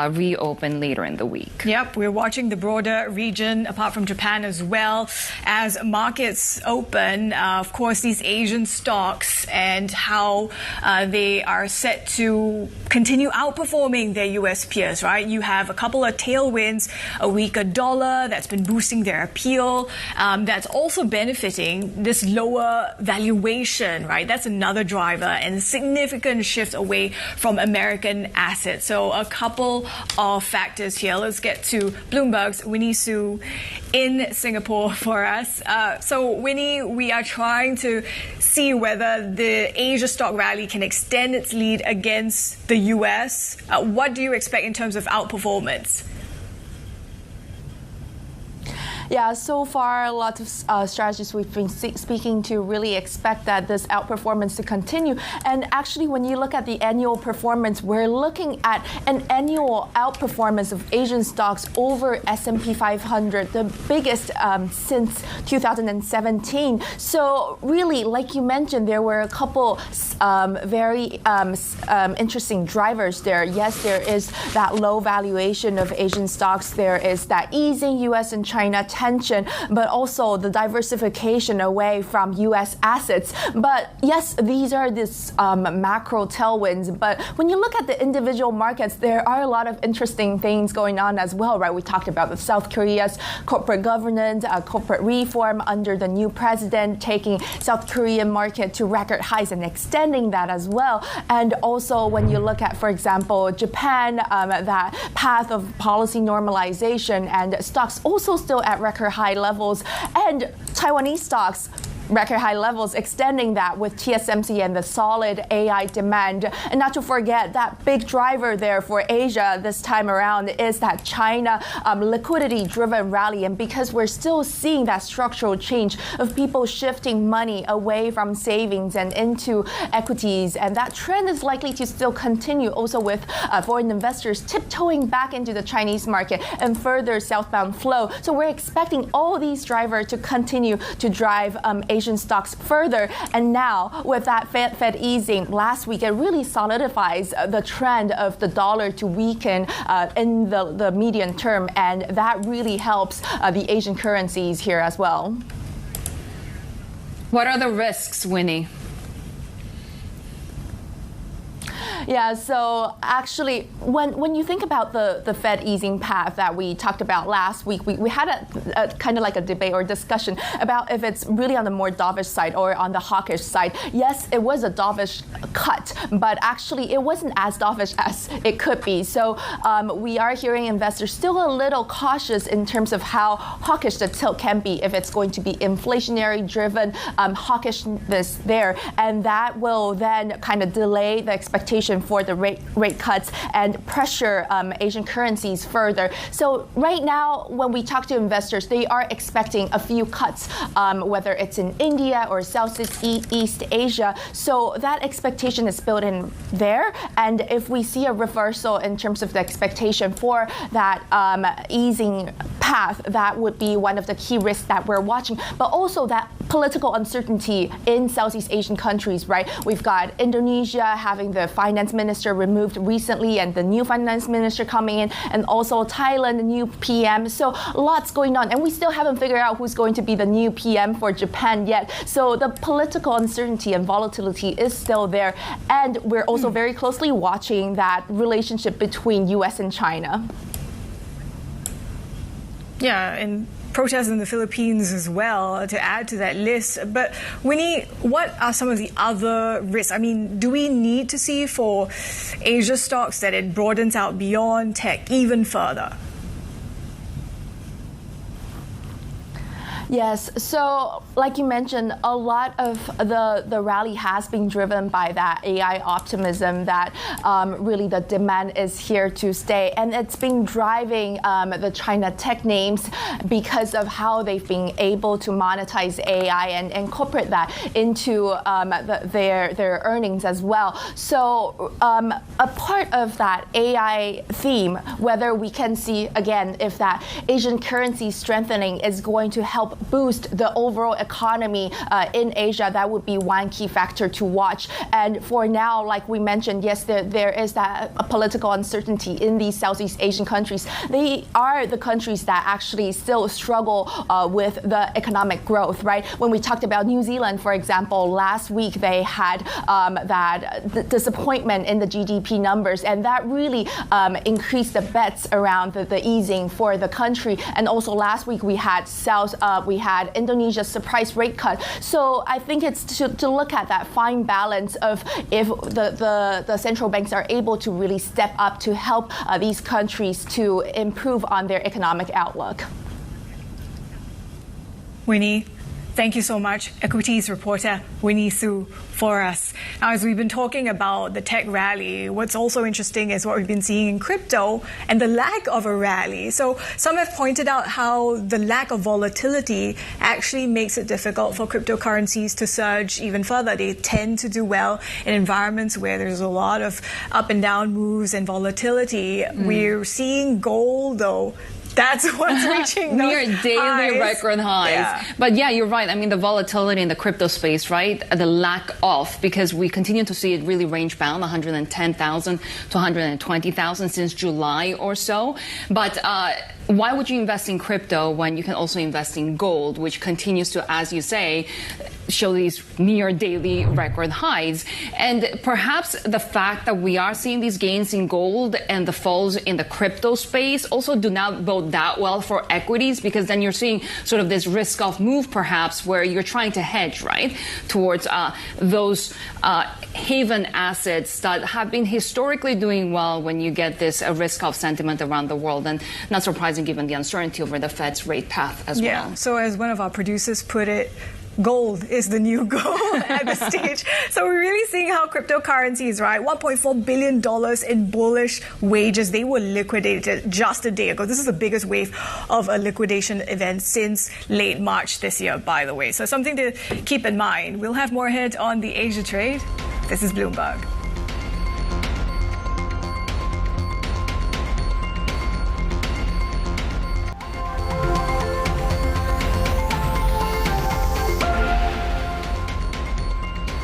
reopen later in the week. Yep, we're watching the broader region, apart from Japan as well, as markets open. Of course, these Asian stocks and how they are set to continue outperforming their U.S. peers, right? You have a couple of tailwinds, a weaker dollar that's been boosting their appeal. That's also benefiting this lower valuation, right? That's another driver, and a significant shift away from American assets. So a couple of factors here. Let's get to Bloomberg's Winnie Su in Singapore for us. So Winnie, we are trying to see whether the Asia stock rally can extend its lead against the U.S. What do you expect in terms of outperformance? Yeah, so far, lots of strategists we've been speaking to really expect that this outperformance to continue. And actually, when you look at the annual performance, we're looking at an annual outperformance of Asian stocks over S&P 500, the biggest since 2017. So really, like you mentioned, there were a couple very interesting drivers there. Yes, there is that low valuation of Asian stocks. There is that easing U.S. and China tension, but also the diversification away from U.S. assets. But yes, these are these macro tailwinds. But when you look at the individual markets, there are a lot of interesting things going on as well, right? We talked about the South Korea's corporate governance, corporate reform under the new president, taking South Korean market to record highs and extending that as well. And also when you look at, for example, Japan, that path of policy normalization and stocks also still at record high levels, and Taiwanese stocks record high levels, extending that with TSMC and the solid AI demand. And not to forget that big driver there for Asia this time around is that China liquidity-driven rally. And because we're still seeing that structural change of people shifting money away from savings and into equities, and that trend is likely to still continue also with foreign investors tiptoeing back into the Chinese market and further southbound flow. So we're expecting all these drivers to continue to drive Asian stocks further. And now with that Fed easing last week, it really solidifies the trend of the dollar to weaken in the medium term, and that really helps the Asian currencies here as well. What are the risks, Winnie? Yeah, so actually, when you think about the Fed easing path that we talked about last week, we had a kind of like a debate or discussion about if it's really on the more dovish side or on the hawkish side. Yes, it was a dovish cut, but actually it wasn't as dovish as it could be. So we are hearing investors still a little cautious in terms of how hawkish the tilt can be if it's going to be inflationary driven hawkishness there, and that will then kind of delay the expectation for the rate cuts and pressure Asian currencies further. So right now, when we talk to investors, they are expecting a few cuts, whether it's in India or Southeast Asia. So that expectation is built in there. And if we see a reversal in terms of the expectation for that easing path, that would be one of the key risks that we're watching. But also that political uncertainty in Southeast Asian countries, right? We've got Indonesia having the finance minister removed recently and the new finance minister coming in, and also Thailand, the new PM. So lots going on. And we still haven't figured out who's going to be the new PM for Japan yet. So the political uncertainty and volatility is still there. And we're also very closely watching that relationship between US and China. Yeah, and protests in the Philippines as well to add to that list. But Winnie, what are some of the other risks? I mean, do we need to see for Asia stocks that it broadens out beyond tech even further? Yes, so like you mentioned, a lot of the rally has been driven by that AI optimism that really the demand is here to stay. And it's been driving the China tech names because of how they've been able to monetize AI and incorporate that into their earnings as well. So a part of that AI theme, whether we can see, again, if that Asian currency strengthening is going to help boost the overall economy in Asia, that would be one key factor to watch. And for now, like we mentioned, yes, there is that political uncertainty in these Southeast Asian countries. They are the countries that actually still struggle with the economic growth, right? When we talked about New Zealand, for example, last week they had that disappointment in the GDP numbers, and that really increased the bets around the easing for the country. And also last week we had Indonesia's surprise rate cut. So I think it's to look at that fine balance of if the central banks are able to really step up to help these countries to improve on their economic outlook. Winnie, Thank you so much, equities reporter Winnie Su, for us. Now, as we've been talking about the tech rally, what's also interesting is what we've been seeing in crypto and the lack of a rally. So some have pointed out how the lack of volatility actually makes it difficult for cryptocurrencies to surge even further. They tend to do well in environments where there's a lot of up and down moves and volatility. We're seeing gold, though. That's what's reaching near daily highs. record highs. Yeah. But yeah, you're right. I mean, the volatility in the crypto space, right? The lack of, because we continue to see it really range bound, 110,000 to 120,000 since July or so. But why would you invest in crypto when you can also invest in gold, which continues to, as you say, show these near daily record highs? And perhaps the fact that we are seeing these gains in gold and the falls in the crypto space also do not bode that well for equities, because then you're seeing sort of this risk off move perhaps where you're trying to hedge, right, towards those haven assets that have been historically doing well when you get this risk off sentiment around the world, and not surprising given the uncertainty over the Fed's rate path as well. Yeah, so as one of our producers put it, gold is the new gold at this stage. So we're really seeing how cryptocurrencies, right? $1.4 billion in bullish wages. They were liquidated just a day ago. This is the biggest wave of a liquidation event since late March this year, by the way. So something to keep in mind. We'll have more ahead on the Asia Trade. This is Bloomberg.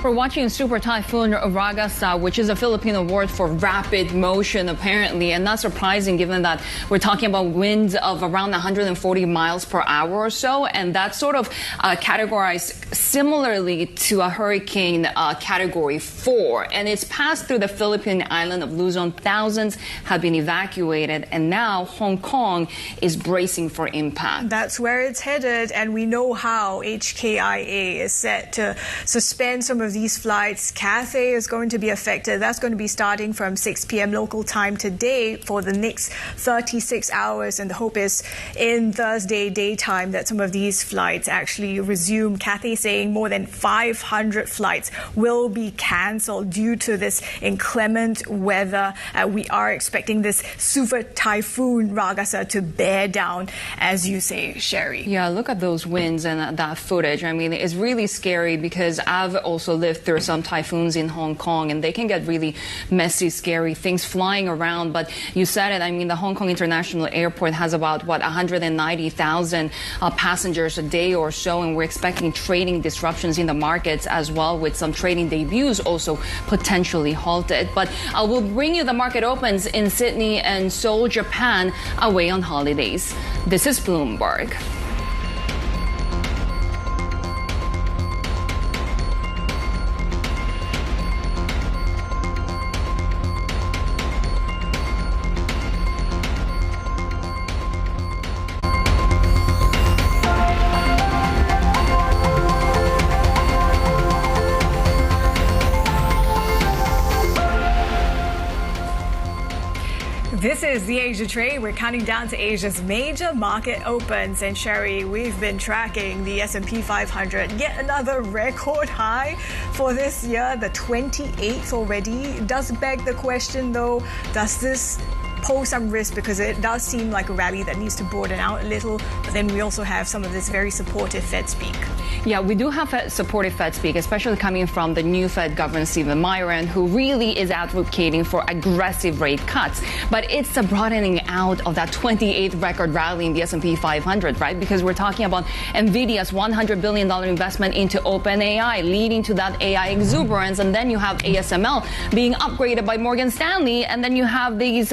We're watching Super Typhoon Ragasa, which is a Filipino word for rapid motion, apparently, and not surprising given that we're talking about winds of around 140 miles per hour or so, and that's sort of categorized similarly to a hurricane category 4, and it's passed through the Philippine island of Luzon. Thousands have been evacuated, and now Hong Kong is bracing for impact. That's where it's headed, and we know how HKIA is set to suspend some of these flights. Cathay is going to be affected. That's going to be starting from 6 p.m. local time today for the next 36 hours. And the hope is in Thursday daytime that some of these flights actually resume. Cathay saying more than 500 flights will be cancelled due to this inclement weather. We are expecting this Super Typhoon Ragasa to bear down, as you say, Shery. Yeah, look at those winds and that footage. I mean, it's really scary because I've also lived through some typhoons in Hong Kong, and they can get really messy, scary things flying around. But you said it, I mean, the Hong Kong International Airport has about, 190,000 passengers a day or so, and we're expecting trading disruptions in the markets as well, with some trading debuts also potentially halted. But we'll bring you the market opens in Sydney and Seoul, Japan, away on holidays. This is Bloomberg. This is the Asia Trade. We're counting down to Asia's major market opens. And Shery, we've been tracking the S&P 500. Yet another record high for this year, the 28th already. Does beg the question, though, does this pose some risk? Because it does seem like a rally that needs to broaden out a little. But then we also have some of this very supportive Fed speak. Yeah, we do have a supportive Fed speak, especially coming from the new Fed Governor Miran, who really is advocating for aggressive rate cuts. But it's a broadening out of that 28th record rally in the S&P 500, right? Because we're talking about Nvidia's $100 billion investment into OpenAI, leading to that AI exuberance. And then you have ASML being upgraded by Morgan Stanley. And then you have these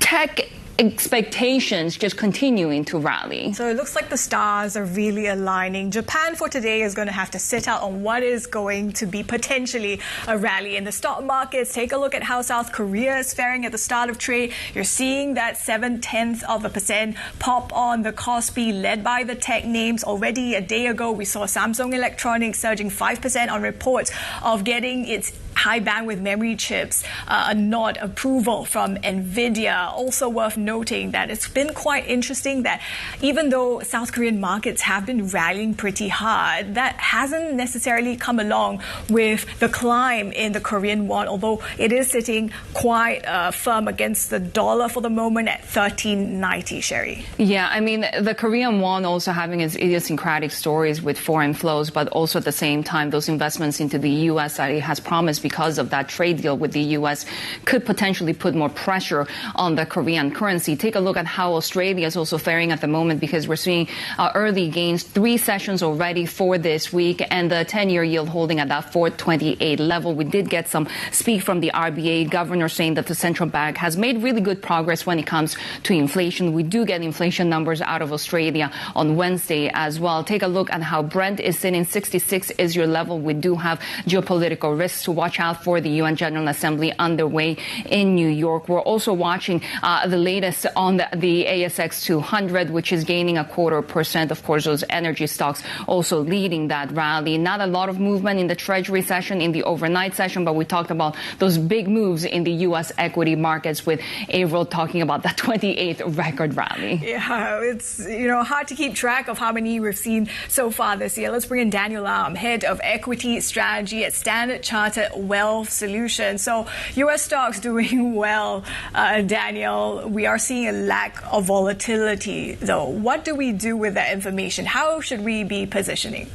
tech expectations just continuing to rally. So it looks like the stars are really aligning. Japan for today is going to have to sit out on what is going to be potentially a rally in the stock markets. Take a look at how South Korea is faring at the start of trade. You're seeing that 0.7% pop on the Kospi, led by the tech names. Already a day ago, we saw Samsung Electronics surging 5% on reports of getting its high bandwidth memory chips, a nod approval from Nvidia. Also worth noting that it's been quite interesting that even though South Korean markets have been rallying pretty hard, that hasn't necessarily come along with the climb in the Korean won, although it is sitting quite firm against the dollar for the moment at 13.90, Shery. Yeah, I mean, the Korean won also having its idiosyncratic stories with foreign flows, but also at the same time, those investments into the U.S. that it has promised because of that trade deal with the U.S. could potentially put more pressure on the Korean currency. Take a look at how Australia is also faring at the moment, because we're seeing early gains, 3 sessions already for this week, and the 10-year yield holding at that 4.28 level. We did get some speak from the RBA governor saying that the central bank has made really good progress when it comes to inflation. We do get inflation numbers out of Australia on Wednesday as well. Take a look at how Brent is sitting. 66 is your level. We do have geopolitical risks to watch out for. The UN General Assembly underway in New York. We're also watching the latest on the ASX 200, which is gaining 0.25%. Of course, those energy stocks also leading that rally. Not a lot of movement in the Treasury session, in the overnight session, but we talked about those big moves in the U.S. equity markets with Avril talking about that 28th record rally. Yeah, it's hard to keep track of how many we've seen so far this year. Let's bring in Daniel Lam, head of equity strategy at Standard Chartered Wealth Solutions. So U.S. stocks doing well, Daniel. We are seeing a lack of volatility, though. What do we do with that information? How should we be positioning?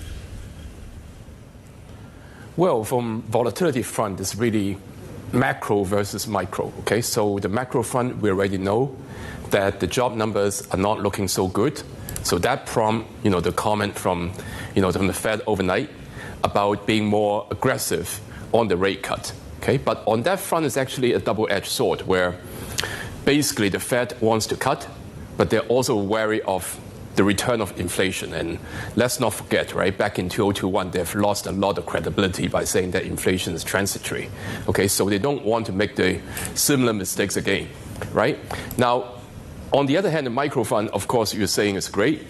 Well, from volatility front, it's really macro versus micro. Okay, so the macro front, we already know that the job numbers are not looking so good. So that prompt, the comment from the Fed overnight about being more aggressive on the rate cut. Okay, but on that front, it's actually a double-edged sword where basically the Fed wants to cut, but they're also wary of the return of inflation. And let's not forget, right, back in 2021, they've lost a lot of credibility by saying that inflation is transitory. Okay, so they don't want to make the similar mistakes again, right? Now, on the other hand, the micro fund, of course, you're saying is great.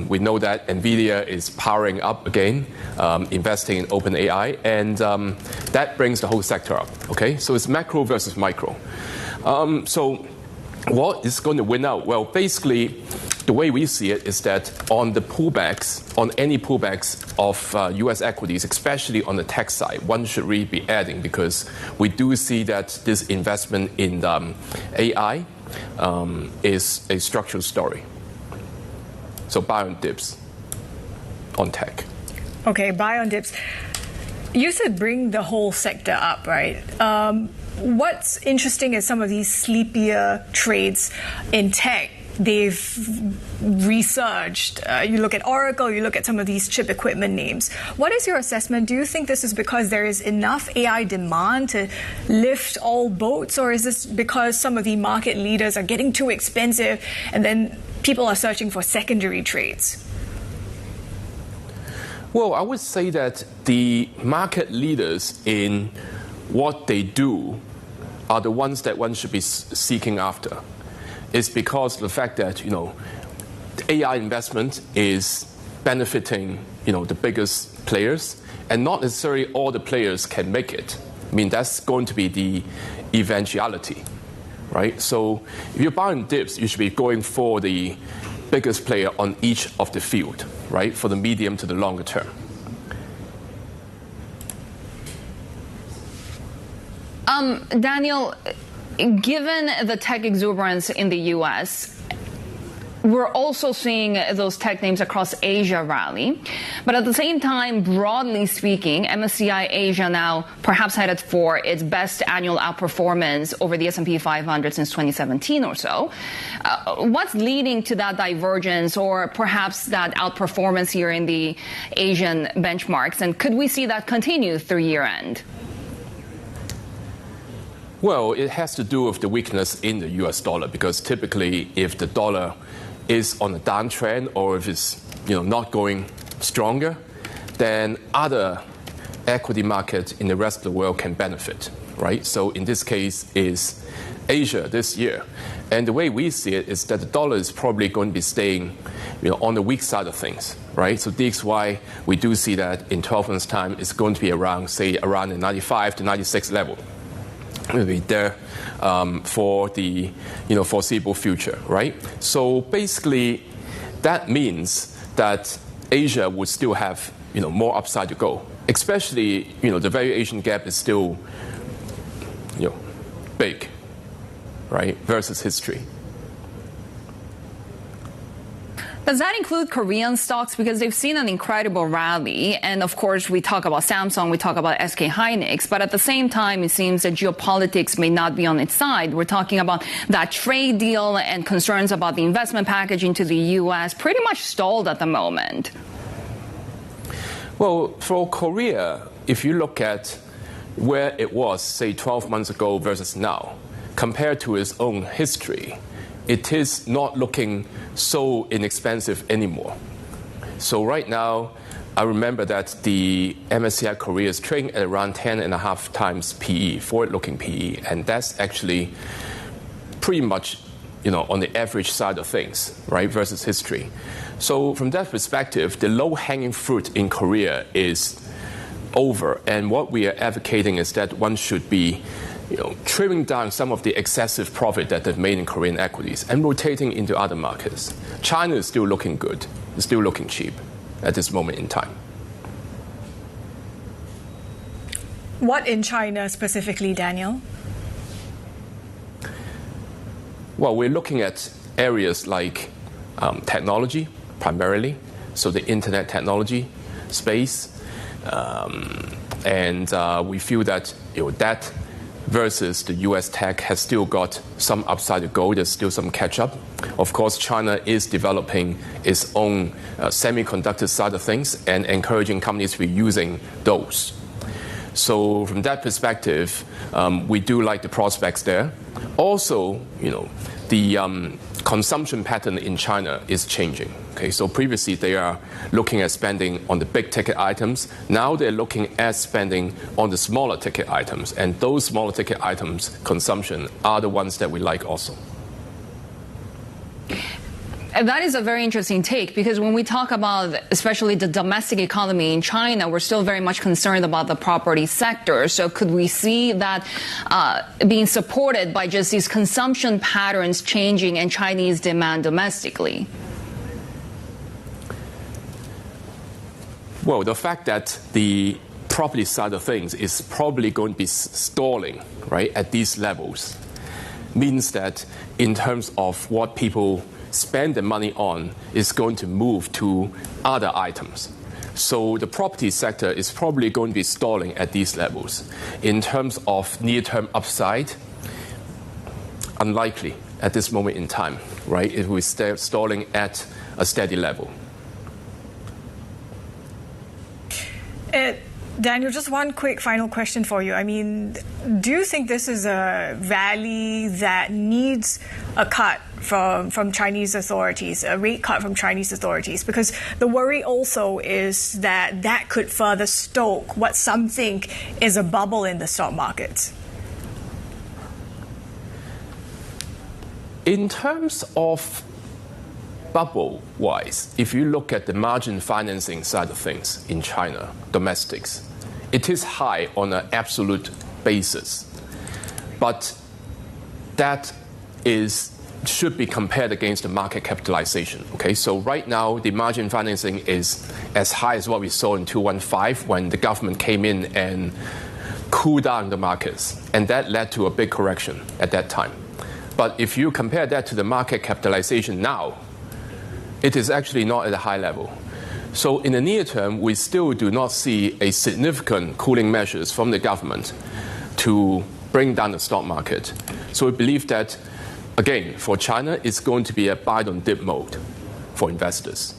We know that Nvidia is powering up again, investing in OpenAI, and that brings the whole sector up. Okay, so it's macro versus micro. So what is going to win out? Well, basically, the way we see it is that on the pullbacks, on any pullbacks of U.S. equities, especially on the tech side, one should really be adding, because we do see that this investment in AI is a structural story. So buy on dips on tech. Okay, buy on dips. You said bring the whole sector up, right? What's interesting is some of these sleepier trades in tech. They've resurged. You look at Oracle, you look at some of these chip equipment names. What is your assessment? Do you think this is because there is enough AI demand to lift all boats, or is this because some of the market leaders are getting too expensive and then people are searching for secondary trades? Well, I would say that the market leaders in what they do are the ones that one should be seeking after. It's because of the fact that, the AI investment is benefiting, the biggest players, and not necessarily all the players can make it. I mean, that's going to be the eventuality, right? So if you're buying dips, you should be going for the biggest player on each of the field, right, for the medium to the longer term. Daniel, given the tech exuberance in the U.S., we're also seeing those tech names across Asia rally. But at the same time, broadly speaking, MSCI Asia now perhaps headed for its best annual outperformance over the S&P 500 since 2017 or so. What's leading to that divergence, or perhaps that outperformance here in the Asian benchmarks? And could we see that continue through year end? Well, it has to do with the weakness in the US dollar, because typically if the dollar is on a downtrend, or if it's not going stronger, then other equity market in the rest of the world can benefit, right? So in this case is Asia this year. And the way we see it is that the dollar is probably going to be staying on the weak side of things, right? So DXY, we do see that in 12 months' time, it's going to be around, say, around the 95 to 96 level. It'll be there for the foreseeable future, right? So basically, that means that Asia would still have more upside to go. Especially, the valuation gap is still big, right, versus history. Does that include Korean stocks? Because they've seen an incredible rally. And of course, we talk about Samsung, we talk about SK Hynix. But at the same time, it seems that geopolitics may not be on its side. We're talking about that trade deal and concerns about the investment package into the U.S. pretty much stalled at the moment. Well, for Korea, if you look at where it was, say, 12 months ago versus now, compared to its own history, it is not looking so inexpensive anymore. So right now, I remember that the MSCI Korea is trading at around 10.5 times PE, forward-looking PE, and that's actually pretty much, on the average side of things, right, versus history. So from that perspective, the low-hanging fruit in Korea is over, and what we are advocating is that one should be trimming down some of the excessive profit that they've made in Korean equities and rotating into other markets. China is still looking good. It's still looking cheap at this moment in time. What in China specifically, Daniel? Well, we're looking at areas like technology, primarily, so the internet technology space. And we feel that that versus the U.S. tech has still got some upside to go. There's still some catch-up. Of course, China is developing its own semiconductor side of things and encouraging companies to be using those. So from that perspective, we do like the prospects there. Also, the consumption pattern in China is changing. Okay, so previously they are looking at spending on the big ticket items. Now they're looking at spending on the smaller ticket items, and those smaller ticket items consumption are the ones that we like also. And that is a very interesting take, because when we talk about especially the domestic economy in China, we're still very much concerned about the property sector. So could we see that being supported by just these consumption patterns changing and Chinese demand domestically? Well, the fact that the property side of things is probably going to be stalling, right, at these levels means that in terms of what people spend the money on is going to move to other items. So the property sector is probably going to be stalling at these levels. In terms of near-term upside, unlikely at this moment in time, right? If we stay stalling at a steady level. Daniel, just one quick final question for you. I mean, do you think this is a rally that needs a cut from Chinese authorities, a rate cut from Chinese authorities? Because the worry also is that that could further stoke what some think is a bubble in the stock markets. In terms of bubble-wise, if you look at the margin financing side of things in China, domestics, it is high on an absolute basis. But that should be compared against the market capitalization. Okay, so right now the margin financing is as high as what we saw in 2015 when the government came in and cooled down the markets, and that led to a big correction at that time. But if you compare that to the market capitalization now, it is actually not at a high level. So in the near term, we still do not see a significant cooling measures from the government to bring down the stock market. So we believe that, again, for China, it's going to be a buy-on-dip mode for investors.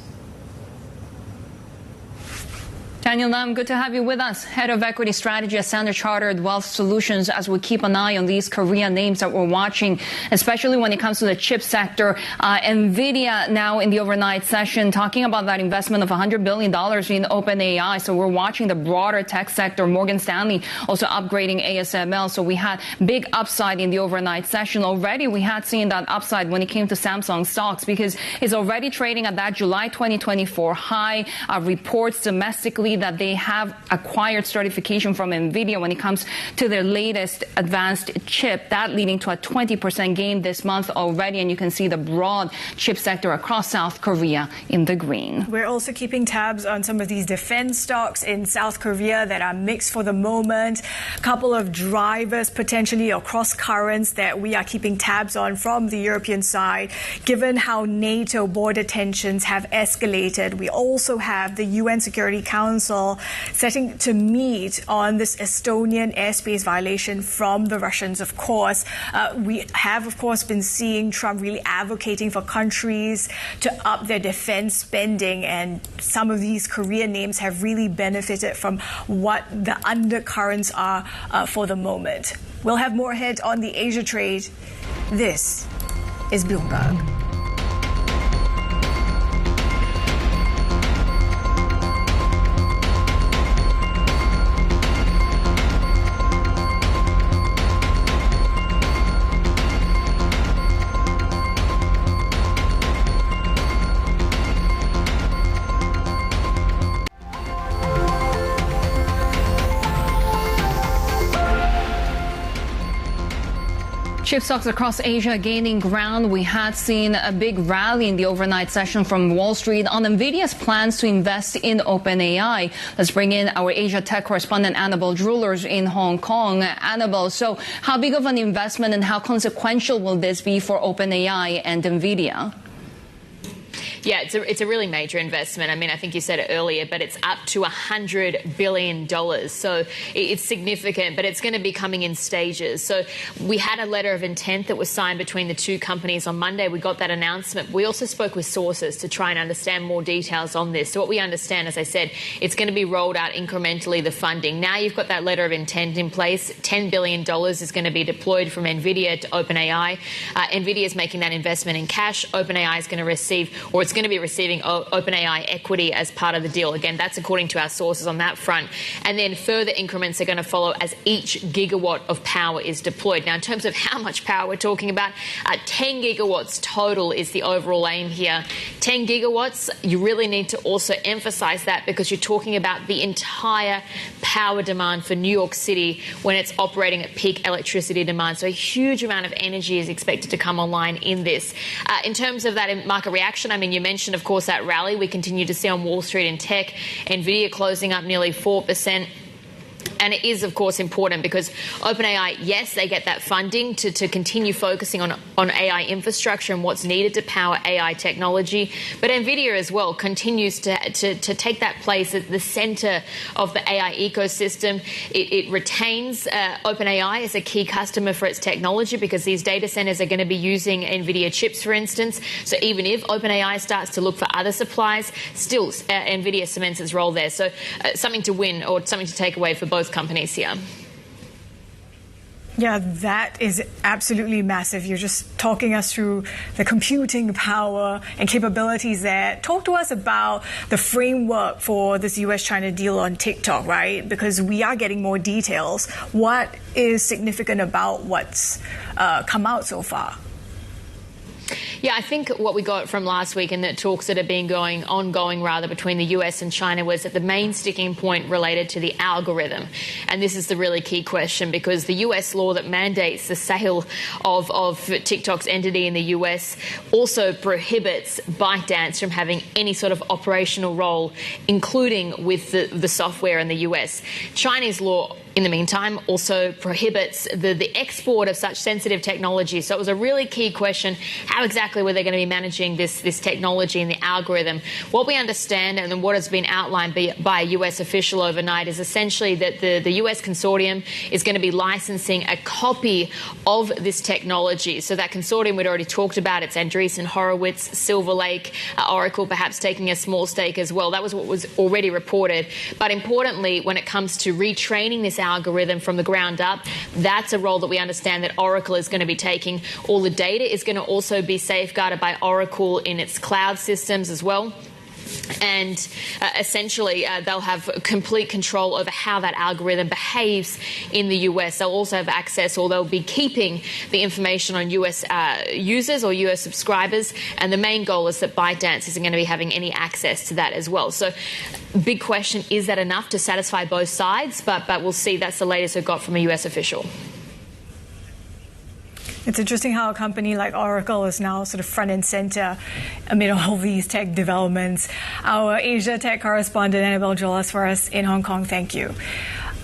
Daniel Lam, good to have you with us. Head of Equity Strategy at Standard Chartered Wealth Solutions, as we keep an eye on these Korean names that we're watching, especially when it comes to the chip sector. Nvidia now in the overnight session talking about that investment of $100 billion in OpenAI. So we're watching the broader tech sector. Morgan Stanley also upgrading ASML. So we had big upside in the overnight session. Already we had seen that upside when it came to Samsung stocks because it's already trading at that July 2024 high. Reports domestically that they have acquired certification from Nvidia when it comes to their latest advanced chip, that leading to a 20% gain this month already. And you can see the broad chip sector across South Korea in the green. We're also keeping tabs on some of these defense stocks in South Korea that are mixed for the moment. A couple of drivers potentially or cross currents that we are keeping tabs on from the European side. Given how NATO border tensions have escalated, we also have the UN Security Council setting to meet on this Estonian airspace violation from the Russians, of course. We have, of course, been seeing Trump really advocating for countries to up their defense spending, and some of these Korean names have really benefited from what the undercurrents are for the moment. We'll have more ahead on the Asia trade. This is Bloomberg. Chip stocks across Asia gaining ground. We had seen a big rally in the overnight session from Wall Street on Nvidia's plans to invest in OpenAI. Let's bring in our Asia tech correspondent Annabelle Drulers in Hong Kong. Annabelle, so how big of an investment and how consequential will this be for OpenAI and Nvidia? Yeah, it's a really major investment. I mean, I think you said it earlier, but it's up to $100 billion. So it's significant, but it's going to be coming in stages. So we had a letter of intent that was signed between the two companies on Monday. We got that announcement. We also spoke with sources to try and understand more details on this. So what we understand, as I said, it's going to be rolled out incrementally, the funding. Now you've got that letter of intent in place. $10 billion is going to be deployed from Nvidia to OpenAI. Nvidia is making that investment in cash. OpenAI is going to receive, or it's going to be receiving OpenAI equity as part of the deal. Again, that's according to our sources on that front. And then further increments are going to follow as each gigawatt of power is deployed. Now, in terms of how much power we're talking about, 10 gigawatts total is the overall aim here. 10 gigawatts, you really need to also emphasize that because you're talking about the entire power demand for New York City when it's operating at peak electricity demand. So a huge amount of energy is expected to come online in this. In terms of that market reaction, I mean, you mentioned, of course, that rally we continue to see on Wall Street in tech. Nvidia closing up nearly 4%. And it is, of course, important because OpenAI, yes, they get that funding to continue focusing on AI infrastructure and what's needed to power AI technology. But Nvidia as well continues to take that place at the center of the AI ecosystem. It retains OpenAI as a key customer for its technology because these data centers are going to be using Nvidia chips, for instance. So even if OpenAI starts to look for other supplies, still Nvidia cements its role there. So something to win or something to take away for both companies here. Yeah, that is absolutely massive. You're just talking us through the computing power and capabilities there. Talk to us about the framework for this US-China deal on TikTok, right? Because we are getting more details. What is significant about what's come out so far? Yeah, I think what we got from last week and the talks that have been ongoing between the US and China was that the main sticking point related to the algorithm. And this is the really key question because the US law that mandates the sale of TikTok's entity in the US also prohibits ByteDance from having any sort of operational role, including with the software in the US. Chinese law in the meantime, also prohibits the export of such sensitive technology. So it was a really key question. How exactly were they going to be managing this technology and the algorithm? What we understand and what has been outlined by a US official overnight is essentially that the US consortium is going to be licensing a copy of this technology. So that consortium we'd already talked about, it's Andreessen Horowitz, Silver Lake, Oracle perhaps taking a small stake as well. That was what was already reported. But importantly, when it comes to retraining this algorithm from the ground up, that's a role that we understand that Oracle is going to be taking. All the data is going to also be safeguarded by Oracle in its cloud systems as well. And essentially, they'll have complete control over how that algorithm behaves in the US. They'll also have access, or they'll be keeping the information on US users or US subscribers. And the main goal is that ByteDance isn't going to be having any access to that as well. So, big question, is that enough to satisfy both sides? But we'll see. That's the latest we've got from a US official. It's interesting how a company like Oracle is now sort of front and center amid all these tech developments. Our Asia tech correspondent Annabelle Jolas for us in Hong Kong. Thank you.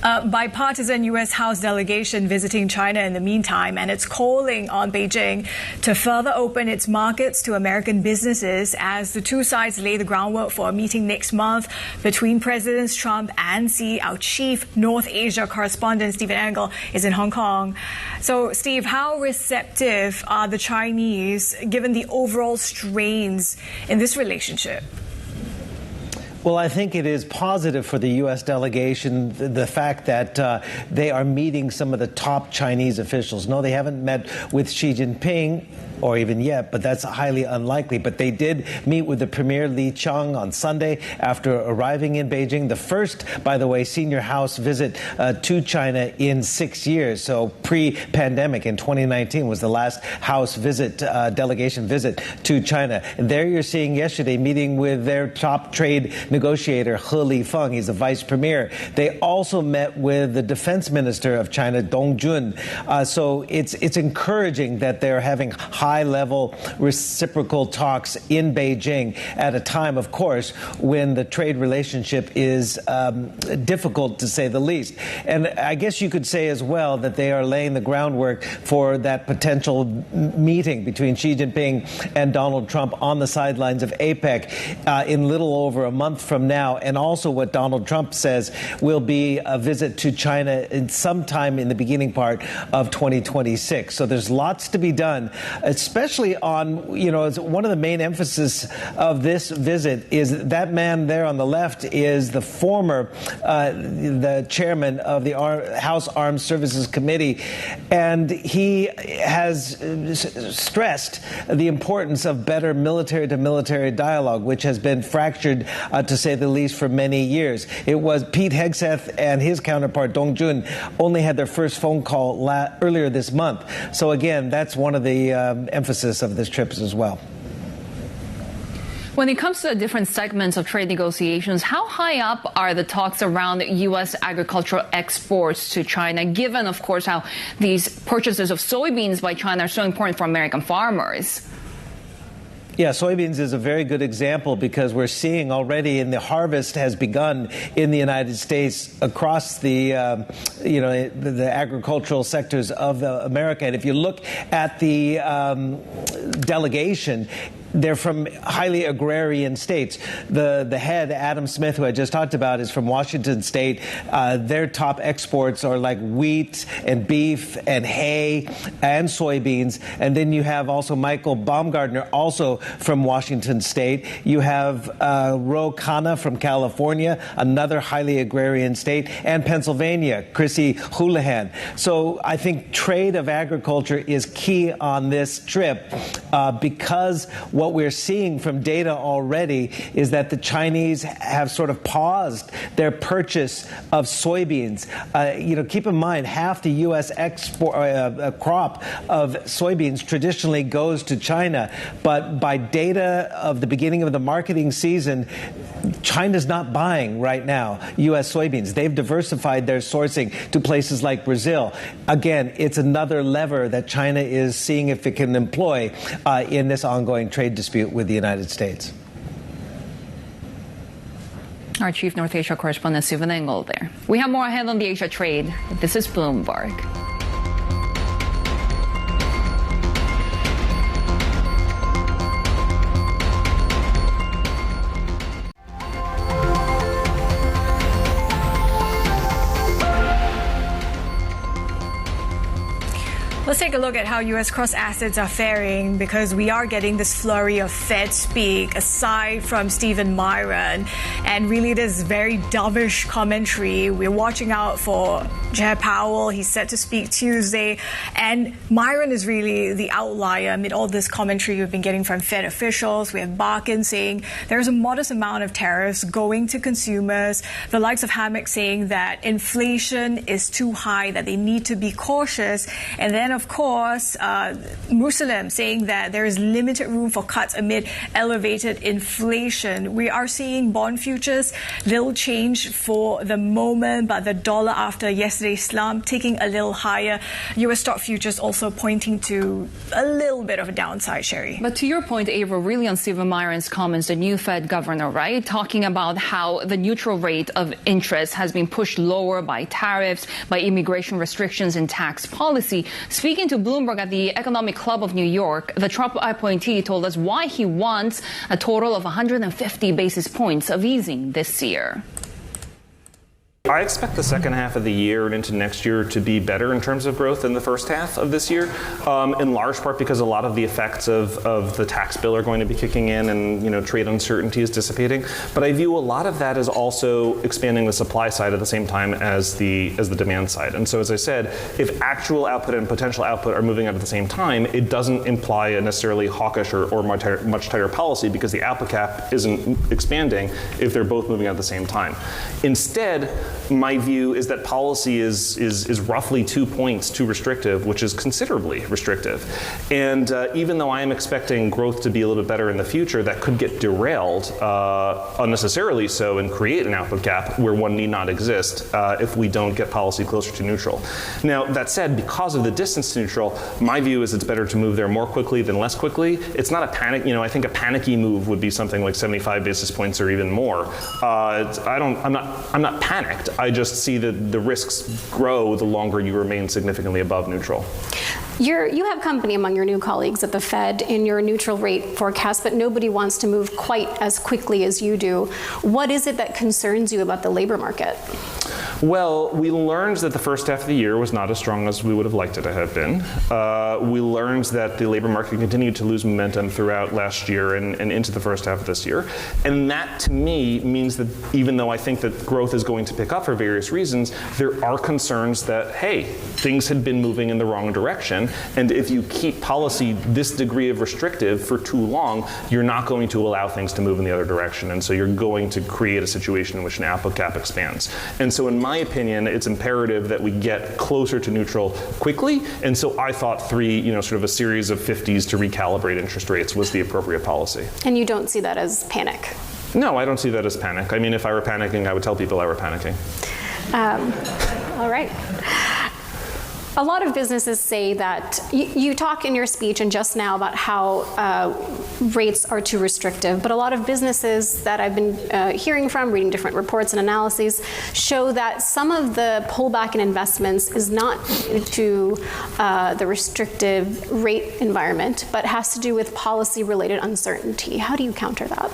Bipartisan U.S. House delegation visiting China in the meantime, and it's calling on Beijing to further open its markets to American businesses as the two sides lay the groundwork for a meeting next month between Presidents Trump and Xi. Our chief North Asia correspondent, Stephen Angle, is in Hong Kong. So, Steve, how receptive are the Chinese given the overall strains in this relationship? Well, I think it is positive for the U.S. delegation, the fact that they are meeting some of the top Chinese officials. No, they haven't met with Xi Jinping, or even yet, but that's highly unlikely. But they did meet with the Premier Li Qiang on Sunday after arriving in Beijing. The first, by the way, senior House visit to China in 6 years. So pre-pandemic in 2019 was the last House visit, delegation visit to China. And there you're seeing yesterday meeting with their top trade negotiator, He Lifeng. He's the vice premier. They also met with the defense minister of China, Dong Jun. So it's encouraging that they're having high-level reciprocal talks in Beijing at a time, of course, when the trade relationship is difficult, to say the least. And I guess you could say as well that they are laying the groundwork for that potential meeting between Xi Jinping and Donald Trump on the sidelines of APEC in little over a month from now. And also what Donald Trump says will be a visit to China in sometime in the beginning part of 2026. So there's lots to be done, especially on, one of the main emphasis of this visit is that man there on the left is the former, the chairman of the House Armed Services Committee. And he has stressed the importance of better military-to-military dialogue, which has been fractured, to say the least, for many years. It was Pete Hegseth and his counterpart, Dong Jun, only had their first phone call earlier this month. So again, that's one of the emphasis of this trip as well. When it comes to the different segments of trade negotiations, how high up are the talks around U.S. agricultural exports to China, given, of course, how these purchases of soybeans by China are so important for American farmers? Yeah, soybeans is a very good example because we're seeing already the harvest has begun in the United States across the, the agricultural sectors of America. And if you look at the delegation, they're from highly agrarian states. The head, Adam Smith, who I just talked about, is from Washington State. Their top exports are like wheat and beef and hay and soybeans. And then you have also Michael Baumgartner, also from Washington State. You have Ro Khanna from California, another highly agrarian state, and Pennsylvania, Chrissy Houlihan. So I think trade of agriculture is key on this trip because what we're seeing from data already is that the Chinese have sort of paused their purchase of soybeans. Keep in mind, half the U.S. export crop of soybeans traditionally goes to China, but by data of the beginning of the marketing season, China's not buying right now U.S. soybeans. They've diversified their sourcing to places like Brazil. Again, it's another lever that China is seeing if it can employ in this ongoing trade dispute with the United States. Our Chief North Asia correspondent, Stephen Engel there. We have more ahead on the Asia trade. This is Bloomberg. Let's take a look at how U.S. cross assets are faring, because we are getting this flurry of Fed speak aside from Stephen Miran, and really this very dovish commentary. We're watching out for Chair Powell. He's set to speak Tuesday, and Miran is really the outlier amid all this commentary we've been getting from Fed officials. We have Barkin saying there's a modest amount of tariffs going to consumers. The likes of Hammock saying that inflation is too high, that they need to be cautious, and then of course, Muslim saying that there is limited room for cuts amid elevated inflation. We are seeing bond futures, little change for the moment, but the dollar after yesterday's slump taking a little higher. U.S. stock futures also pointing to a little bit of a downside, Shery. But to your point, Avril, really on Stephen Miran's comments, the new Fed governor, right, talking about how the neutral rate of interest has been pushed lower by tariffs, by immigration restrictions and tax policy. Speaking to Bloomberg at the Economic Club of New York, the Trump appointee told us why he wants a total of 150 basis points of easing this year. I expect the second half of the year and into next year to be better in terms of growth than the first half of this year, in large part because a lot of the effects of the tax bill are going to be kicking in, and trade uncertainty is dissipating. But I view a lot of that as also expanding the supply side at the same time as the demand side. And so, as I said, if actual output and potential output are moving out at the same time, it doesn't imply a necessarily hawkish or much tighter policy, because the output cap isn't expanding if they're both moving out at the same time. Instead, my view is that policy is roughly 2 points too restrictive, which is considerably restrictive. And even though I am expecting growth to be a little bit better in the future, that could get derailed unnecessarily so and create an output gap where one need not exist if we don't get policy closer to neutral. Now, that said, because of the distance to neutral, my view is it's better to move there more quickly than less quickly. It's not a panic. I think a panicky move would be something like 75 basis points or even more. I'm not panicked. I just see that the risks grow the longer you remain significantly above neutral. You have company among your new colleagues at the Fed in your neutral rate forecast, but nobody wants to move quite as quickly as you do. What is it that concerns you about the labor market? Well, we learned that the first half of the year was not as strong as we would have liked it to have been. We learned that the labor market continued to lose momentum throughout last year and into the first half of this year. And that, to me, means that even though I think that growth is going to pick up for various reasons, there are concerns that, hey, things had been moving in the wrong direction. And if you keep policy this degree of restrictive for too long, you're not going to allow things to move in the other direction. And so you're going to create a situation in which an output gap expands. And so in my opinion, it's imperative that we get closer to neutral quickly. And so I thought sort of a series of 50s to recalibrate interest rates was the appropriate policy. And you don't see that as panic? No, I don't see that as panic. I mean, if I were panicking, I would tell people I were panicking. All right. A lot of businesses say that you talk in your speech and just now about how rates are too restrictive, but a lot of businesses that I've been hearing from, reading different reports and analyses, show that some of the pullback in investments is not due to the restrictive rate environment, but has to do with policy-related uncertainty. How do you counter that?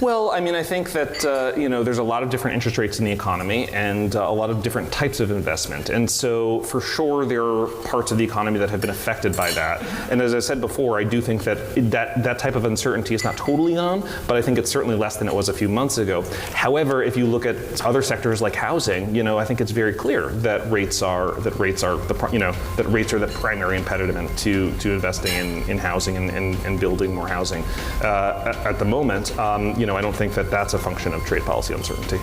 Well, I mean, I think that there's a lot of different interest rates in the economy and a lot of different types of investment. And so for sure, there are parts of the economy that have been affected by that. And as I said before, I do think that type of uncertainty is not totally gone, but I think it's certainly less than it was a few months ago. However, if you look at other sectors like housing, I think it's very clear that rates are the primary impediment to investing in housing and building more housing at the moment. I don't think that that's a function of trade policy uncertainty.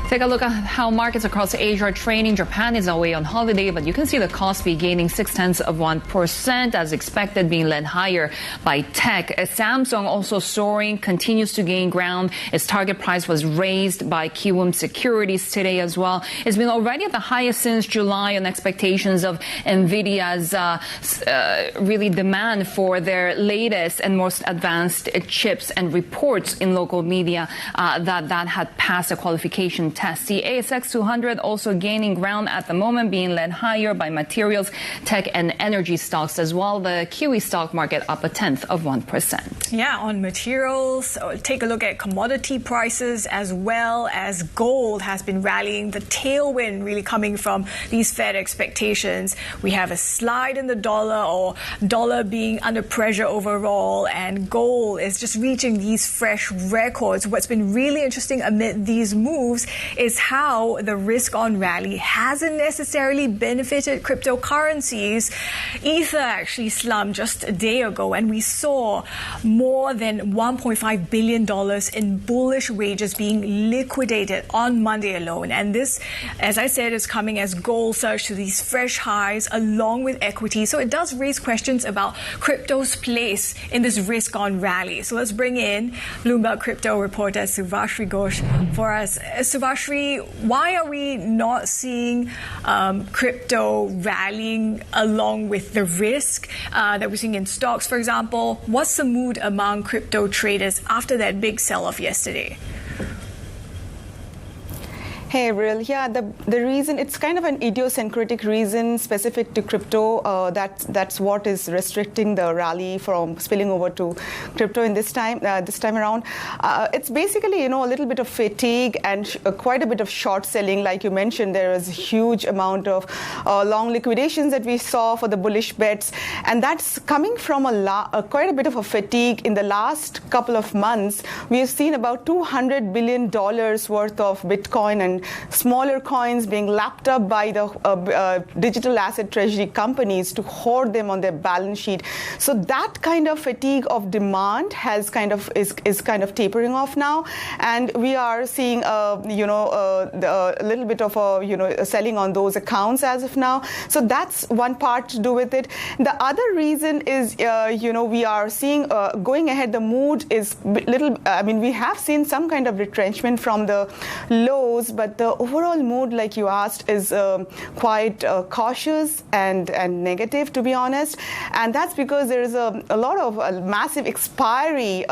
Take take a look at how markets across Asia are trading. Japan is away on holiday, but you can see the Kospi gaining 0.6% as expected, being led higher by tech. Samsung also soaring, continues to gain ground. Its target price was raised by Kiwoom Securities today as well. It's been already at the highest since July on expectations of Nvidia's really demand for their latest and most advanced chips, and reports in local media that had passed a qualification test. The ASX 200 also gaining ground at the moment, being led higher by materials, tech and energy stocks as well. The Kiwi stock market up 0.1%. Yeah, on materials, take a look at commodity prices as well as gold has been rallying. The tailwind really coming from these Fed expectations. We have a slide in the dollar, or dollar being under pressure overall, and gold is just reaching these fresh records. What's been really interesting amid these moves is how the risk-on rally hasn't necessarily benefited cryptocurrencies. Ether actually slumped just a day ago, and we saw more than $1.5 billion in bullish wagers being liquidated on Monday alone. And this, as I said, is coming as gold surged to these fresh highs along with equity. So it does raise questions about crypto's place in this risk-on rally. So let's bring in Bloomberg crypto reporter Subhashri Ghosh for us. Subhashri, why are we not seeing crypto rallying along with the risk that we're seeing in stocks, for example? What's the mood among crypto traders after that big sell-off yesterday? Hey, Avril. Yeah, the reason, it's kind of an idiosyncratic reason specific to crypto. That's what is restricting the rally from spilling over to crypto in this time around. It's basically, a little bit of fatigue and quite a bit of short selling. Like you mentioned, there was a huge amount of long liquidations that we saw for the bullish bets. And that's coming from quite a bit of a fatigue. In the last couple of months, we have seen about $200 billion worth of Bitcoin and smaller coins being lapped up by the digital asset treasury companies to hoard them on their balance sheet. So that kind of fatigue of demand is kind of tapering off now, and we are seeing a little bit of a selling on those accounts as of now. So that's one part to do with it. The other reason is we are seeing going ahead, the mood is little. We have seen some kind of retrenchment from the lows, but the overall mood, like you asked, is quite cautious and negative, to be honest. And that's because there is a lot of massive expiry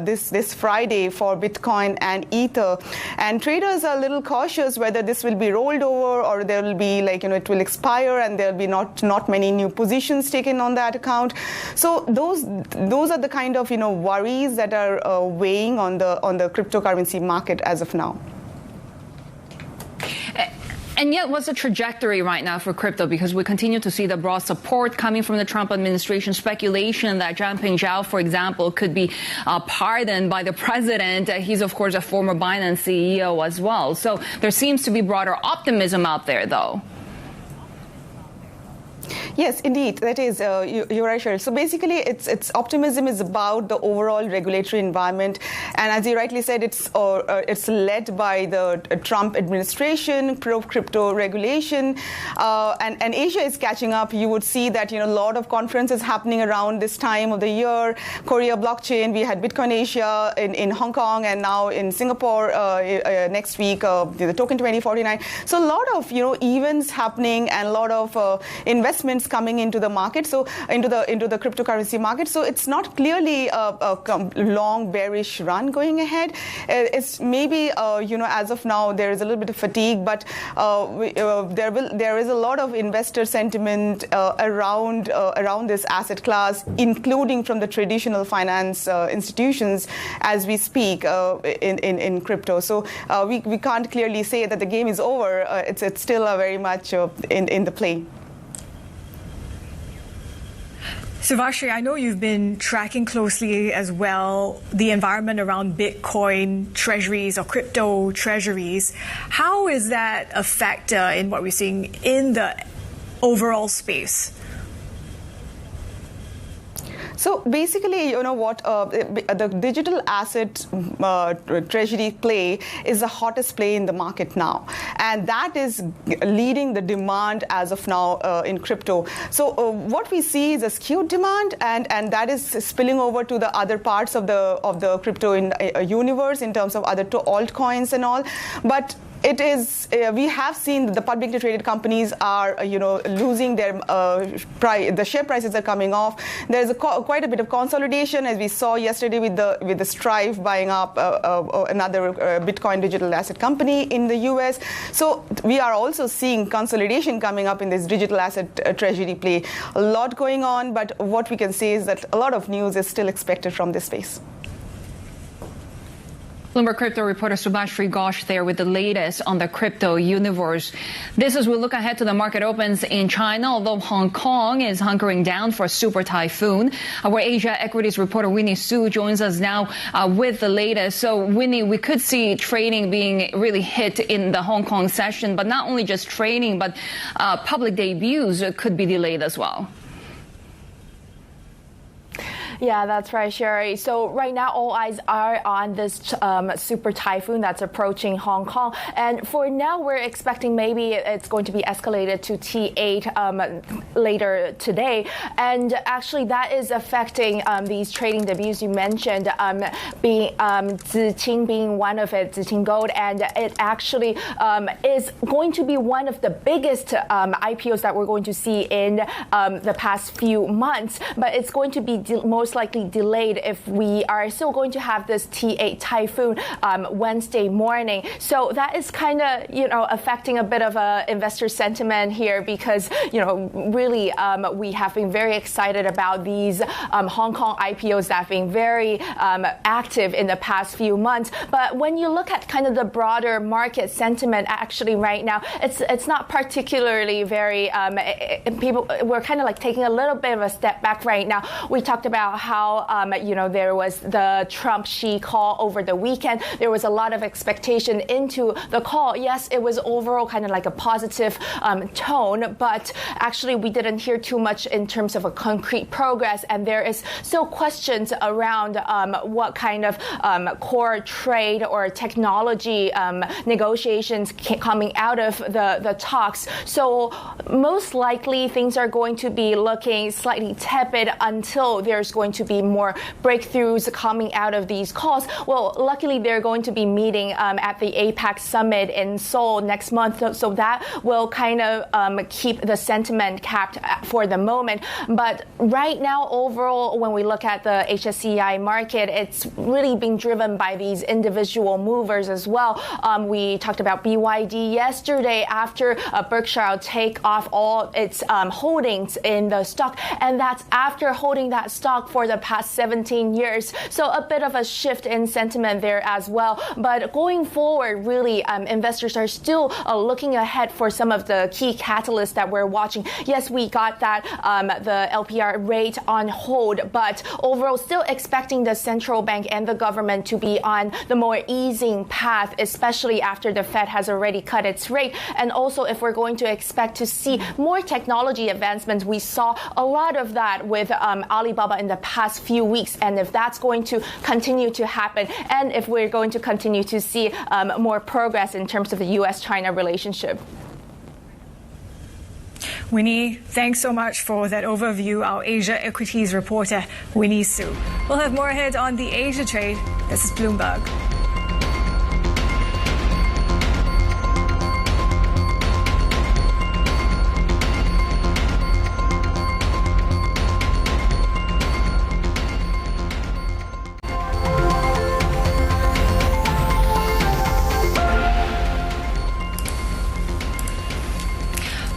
this Friday for Bitcoin and Ether. And traders are a little cautious whether this will be rolled over or there will be it will expire and there will be not many new positions taken on that account. So those are the kind of worries that are weighing on the cryptocurrency market as of now. And yet, what's the trajectory right now for crypto? Because we continue to see the broad support coming from the Trump administration, speculation that Jianping Zhao, for example, could be pardoned by the president. He's, of course, a former Binance CEO as well. So there seems to be broader optimism out there, though. Yes, indeed, that is, you're right, Shery. So basically, its optimism is about the overall regulatory environment, and as you rightly said, it's led by the Trump administration, pro-crypto regulation, and Asia is catching up. You would see that a lot of conferences happening around this time of the year. Korea blockchain, we had Bitcoin Asia in Hong Kong, and now in Singapore next week, the Token 2049. So a lot of events happening and a lot of investments coming into the market, so into the cryptocurrency market. So it's not clearly a long bearish run going ahead. It's maybe as of now there is a little bit of fatigue, but there is a lot of investor sentiment around this asset class, including from the traditional finance institutions as we speak in crypto. So we can't clearly say that the game is over. It's still very much in the play. Subhashri, I know you've been tracking closely as well the environment around Bitcoin treasuries or crypto treasuries. How is that a factor in what we're seeing in the overall space? So basically, you know what, the digital asset treasury play is the hottest play in the market now. And that is leading the demand as of now in crypto. So what we see is a skewed demand, and that is spilling over to the other parts of the crypto universe in terms of other altcoins and all. But it is, we have seen the publicly traded companies are, losing their the share prices are coming off. There's quite a bit of consolidation, as we saw yesterday with the Stripe buying up another Bitcoin digital asset company in the US. So we are also seeing consolidation coming up in this digital asset treasury play. A lot going on, but what we can say is that a lot of news is still expected from this space. Bloomberg crypto reporter Subhashri Ghosh there with the latest on the crypto universe. This as we look ahead to the market opens in China, although Hong Kong is hunkering down for a super typhoon. Our Asia equities reporter Winnie Su joins us now with the latest. So Winnie, we could see trading being really hit in the Hong Kong session, but not only just trading, but public debuts could be delayed as well. Yeah, that's right, Shery. So right now, all eyes are on this super typhoon that's approaching Hong Kong. And for now, we're expecting maybe it's going to be escalated to T8 later today. And actually, that is affecting these trading debuts you mentioned, being Ziqing being one of it, Ziqing Gold. And it actually is going to be one of the biggest IPOs that we're going to see in the past few months. But it's going to be most likely delayed if we are still going to have this T8 typhoon Wednesday morning. So that is kind of, affecting a bit of investor sentiment here because, really we have been very excited about these Hong Kong IPOs that have been very active in the past few months. But when you look at kind of the broader market sentiment, actually right now, it's not particularly very, we're kind of like taking a little bit of a step back right now. We talked about how, there was the Trump-Xi call over the weekend. There was a lot of expectation into the call. Yes, it was overall kind of like a positive tone, but actually we didn't hear too much in terms of a concrete progress, and there is still questions around what kind of core trade or technology negotiations coming out of the talks. So most likely things are going to be looking slightly tepid until there's going to be more breakthroughs coming out of these calls. Well, luckily they're going to be meeting at the APEC summit in Seoul next month, so that will kind of keep the sentiment capped for the moment. But right now, overall, when we look at the HSCI market, it's really being driven by these individual movers as well. We talked about BYD yesterday after Berkshire take off all its holdings in the stock, and that's after holding that stock for the past 17 years. So a bit of a shift in sentiment there as well. But going forward, really, investors are still looking ahead for some of the key catalysts that we're watching. Yes, we got that the LPR rate on hold, but overall still expecting the central bank and the government to be on the more easing path, especially after the Fed has already cut its rate. And also if we're going to expect to see more technology advancements, we saw a lot of that with Alibaba in the past few weeks. And if that's going to continue to happen, and if we're going to continue to see more progress in terms of the U.S.-China relationship. Winnie, thanks so much for that overview. Our Asia equities reporter, Winnie Su. We'll have more ahead on the Asia trade. This is Bloomberg.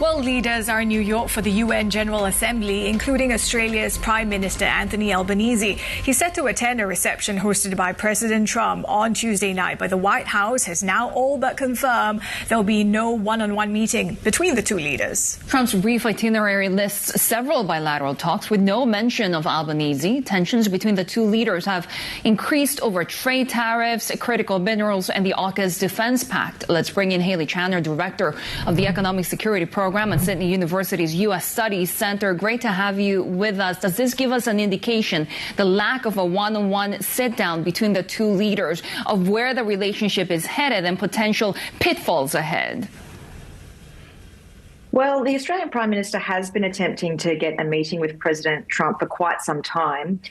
World leaders are in New York for the UN General Assembly, including Australia's Prime Minister Anthony Albanese. He's set to attend a reception hosted by President Trump on Tuesday night, but the White House has now all but confirmed there'll be no one-on-one meeting between the two leaders. Trump's brief itinerary lists several bilateral talks with no mention of Albanese. Tensions between the two leaders have increased over trade tariffs, critical minerals, and the AUKUS Defense Pact. Let's bring in Hayley, Director of the Economic Security Program and Sydney University's U.S. Studies Center. Great to have you with us. Does this give us an indication, the lack of a one-on-one sit-down between the two leaders, of where the relationship is headed and potential pitfalls ahead? Well, the Australian Prime Minister has been attempting to get a meeting with President Trump for quite some time.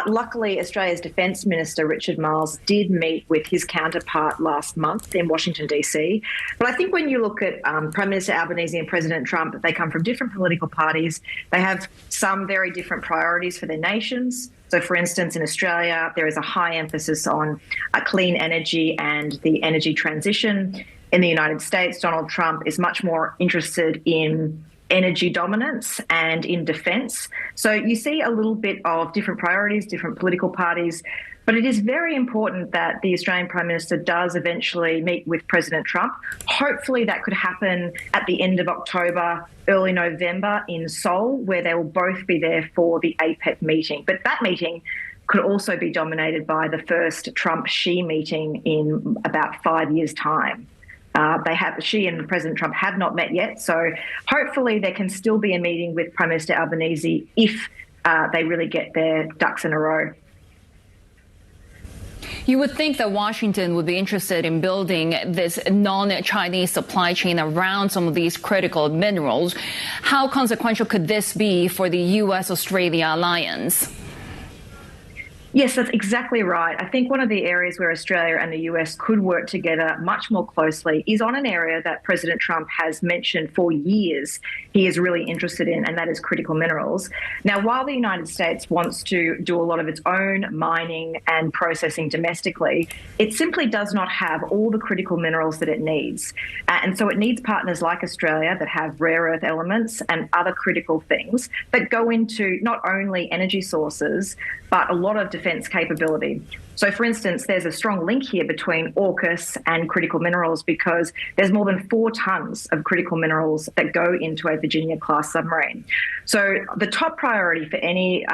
Luckily, Australia's Defence Minister, Richard Marles, did meet with his counterpart last month in Washington, D.C. But I think when you look at Prime Minister Albanese and President Trump, they come from different political parties. They have some very different priorities for their nations. So, for instance, in Australia, there is a high emphasis on clean energy and the energy transition. In the United States, Donald Trump is much more interested in energy dominance and in defence. So you see a little bit of different priorities, different political parties. But it is very important that the Australian Prime Minister does eventually meet with President Trump. Hopefully that could happen at the end of October, early November in Seoul, where they will both be there for the APEC meeting. But that meeting could also be dominated by the first Trump-Xi meeting in about 5 years' time. Xi and President Trump have not met yet, so hopefully there can still be a meeting with Prime Minister Albanese if they really get their ducks in a row. You would think that Washington would be interested in building this non-Chinese supply chain around some of these critical minerals. How consequential could this be for the U.S.-Australia alliance? Yes, that's exactly right. I think one of the areas where Australia and the US could work together much more closely is on an area that President Trump has mentioned for years he is really interested in, and that is critical minerals. Now, while the United States wants to do a lot of its own mining and processing domestically, it simply does not have all the critical minerals that it needs. And so it needs partners like Australia that have rare earth elements and other critical things that go into not only energy sources, but a lot of defence capability. So, for instance, there's a strong link here between AUKUS and critical minerals because there's more than 4 tons of critical minerals that go into a Virginia-class submarine. So the top priority for any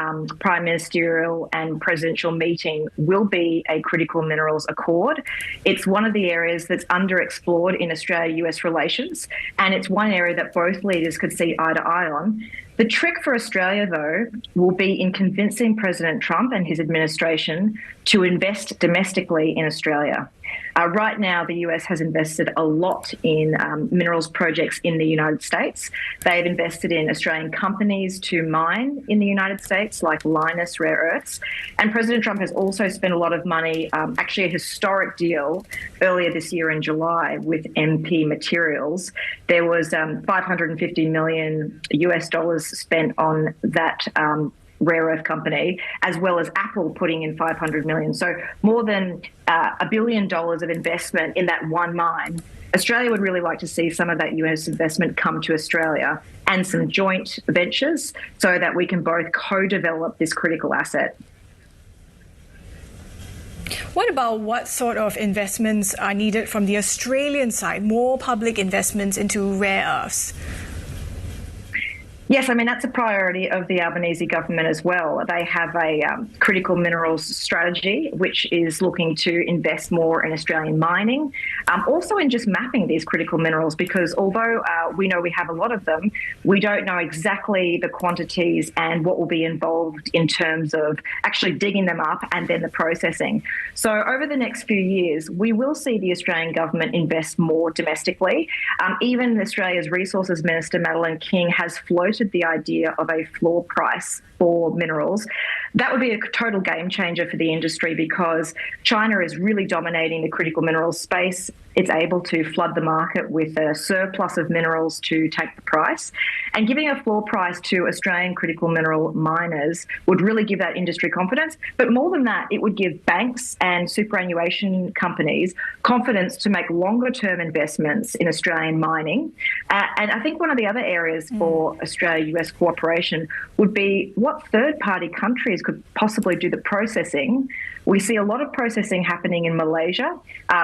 prime ministerial and presidential meeting will be a critical minerals accord. It's one of the areas that's underexplored in Australia-US relations, and it's one area that both leaders could see eye to eye on. The trick for Australia, though, will be in convincing President Trump and his administration to invest domestically in Australia. Right now, the US has invested a lot in minerals projects in the United States. They've invested in Australian companies to mine in the United States, like Lynas Rare Earths. And President Trump has also spent a lot of money, actually a historic deal earlier this year in July with MP Materials. There was $550 million US spent on that rare earth company, as well as Apple putting in $500 million. So more than $1 billion of investment in that one mine. Australia would really like to see some of that US investment come to Australia and some joint ventures so that we can both co-develop this critical asset. What about what sort of investments are needed from the Australian side? More public investments into rare earths? Yes, I mean, that's a priority of the Albanese government as well. They have a critical minerals strategy, which is looking to invest more in Australian mining, also in just mapping these critical minerals, because although we know we have a lot of them, we don't know exactly the quantities and what will be involved in terms of actually digging them up and then the processing. So over the next few years, we will see the Australian government invest more domestically. Even Australia's Resources Minister, Madeleine King, has floated the idea of a floor price for minerals. That would be a total game changer for the industry because China is really dominating the critical minerals space. It's able to flood the market with a surplus of minerals to take the price. And giving a floor price to Australian critical mineral miners would really give that industry confidence. But more than that, it would give banks and superannuation companies confidence to make longer-term investments in Australian mining. And I think one of the other areas for Australia-US cooperation would be what third-party countries could possibly do the processing. We see a lot of processing happening in Malaysia.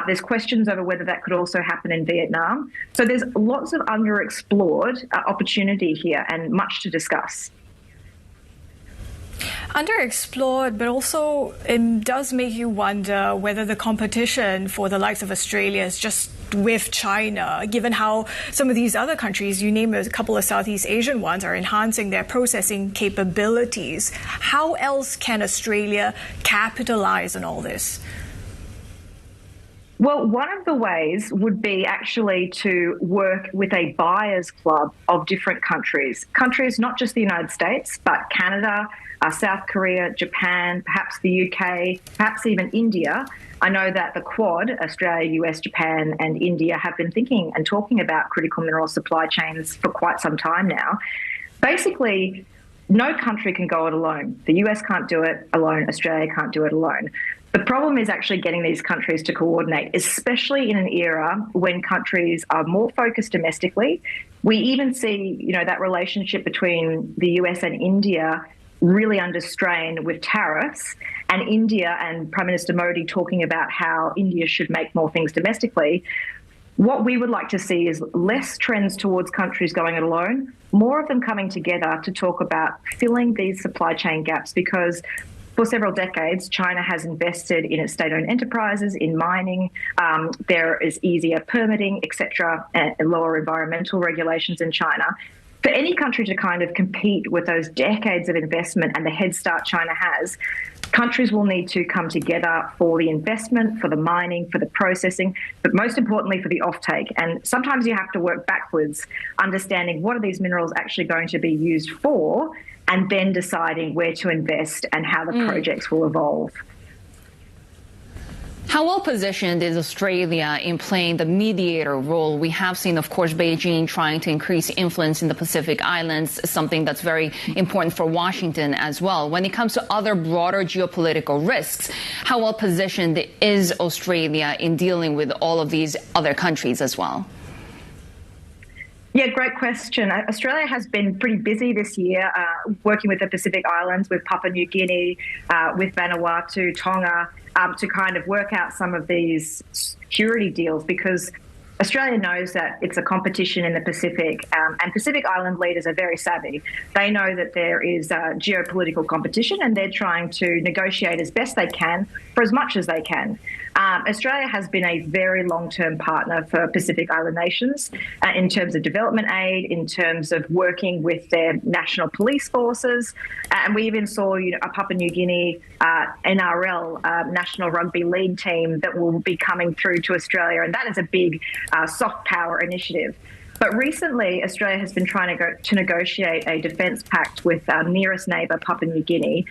There's questions over whether that could also happen in Vietnam. So there's lots of underexplored opportunity here and much to discuss. Underexplored, but also it does make you wonder whether the competition for the likes of Australia is just with China, given how some of these other countries, you name a couple of Southeast Asian ones, are enhancing their processing capabilities? How else can Australia capitalize on all this? Well, one of the ways would be actually to work with a buyers club of different countries. Countries not just the United States, but Canada, South Korea, Japan, perhaps the UK, perhaps even India. I know that the Quad, Australia, US, Japan, and India, have been thinking and talking about critical mineral supply chains for quite some time now. Basically, no country can go it alone. The US can't do it alone. Australia can't do it alone. The problem is actually getting these countries to coordinate, especially in an era when countries are more focused domestically. We even see, that relationship between the US and India really under strain with tariffs, and India and Prime Minister Modi talking about how India should make more things domestically. What we would like to see is less trends towards countries going it alone, more of them coming together to talk about filling these supply chain gaps, because for several decades, China has invested in its state-owned enterprises, in mining. There is easier permitting, etc., and lower environmental regulations in China. For any country to kind of compete with those decades of investment and the head start China has, countries will need to come together for the investment, for the mining, for the processing, but most importantly for the offtake. And sometimes you have to work backwards, understanding what are these minerals actually going to be used for, and then deciding where to invest and how the projects will evolve. How well positioned is Australia in playing the mediator role? We have seen, of course, Beijing trying to increase influence in the Pacific Islands, something that's very important for Washington as well. When it comes to other broader geopolitical risks, how well positioned is Australia in dealing with all of these other countries as well? Yeah, great question. Australia has been pretty busy this year working with the Pacific Islands, with Papua New Guinea, with Vanuatu, Tonga, to kind of work out some of these security deals, because Australia knows that it's a competition in the Pacific, and Pacific Island leaders are very savvy. They know that there is geopolitical competition, and they're trying to negotiate as best they can for as much as they can. Australia has been a very long-term partner for Pacific Island nations in terms of development aid, in terms of working with their national police forces. And we even saw a Papua New Guinea NRL, National Rugby League team, that will be coming through to Australia. And that is a big soft power initiative. But recently, Australia has been trying to negotiate a defence pact with our nearest neighbour, Papua New Guinea.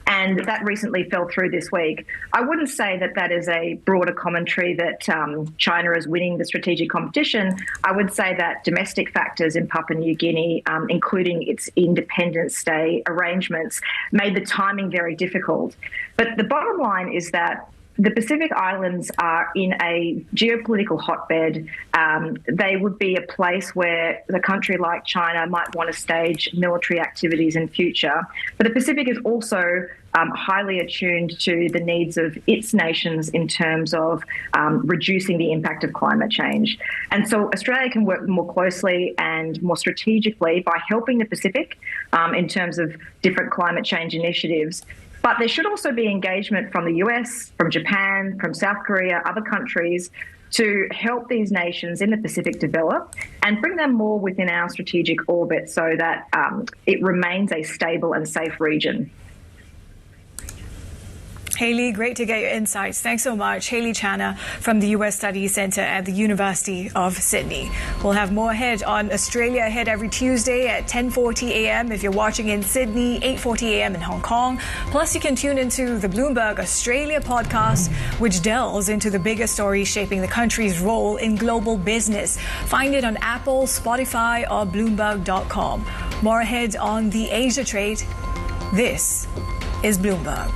And that recently fell through this week. I wouldn't say that that is a broader commentary that China is winning the strategic competition. I would say that domestic factors in Papua New Guinea, including its Independence Day arrangements, made the timing very difficult. But the bottom line is that the Pacific Islands are in a geopolitical hotbed. They would be a place where the country like China might want to stage military activities in future. But the Pacific is also highly attuned to the needs of its nations in terms of reducing the impact of climate change. And so Australia can work more closely and more strategically by helping the Pacific in terms of different climate change initiatives. But there should also be engagement from the US, from Japan, from South Korea, other countries, to help these nations in the Pacific develop and bring them more within our strategic orbit so that it remains a stable and safe region. Hayley, great to get your insights. Thanks so much. Hayley Channa from the US Studies Centre at the University of Sydney. We'll have more ahead on Australia ahead every Tuesday at 10:40 a.m. if you're watching in Sydney, 8:40 a.m. in Hong Kong. Plus, you can tune into the Bloomberg Australia podcast, which delves into the bigger stories shaping the country's role in global business. Find it on Apple, Spotify, or Bloomberg.com. More ahead on the Asia trade. This is Bloomberg.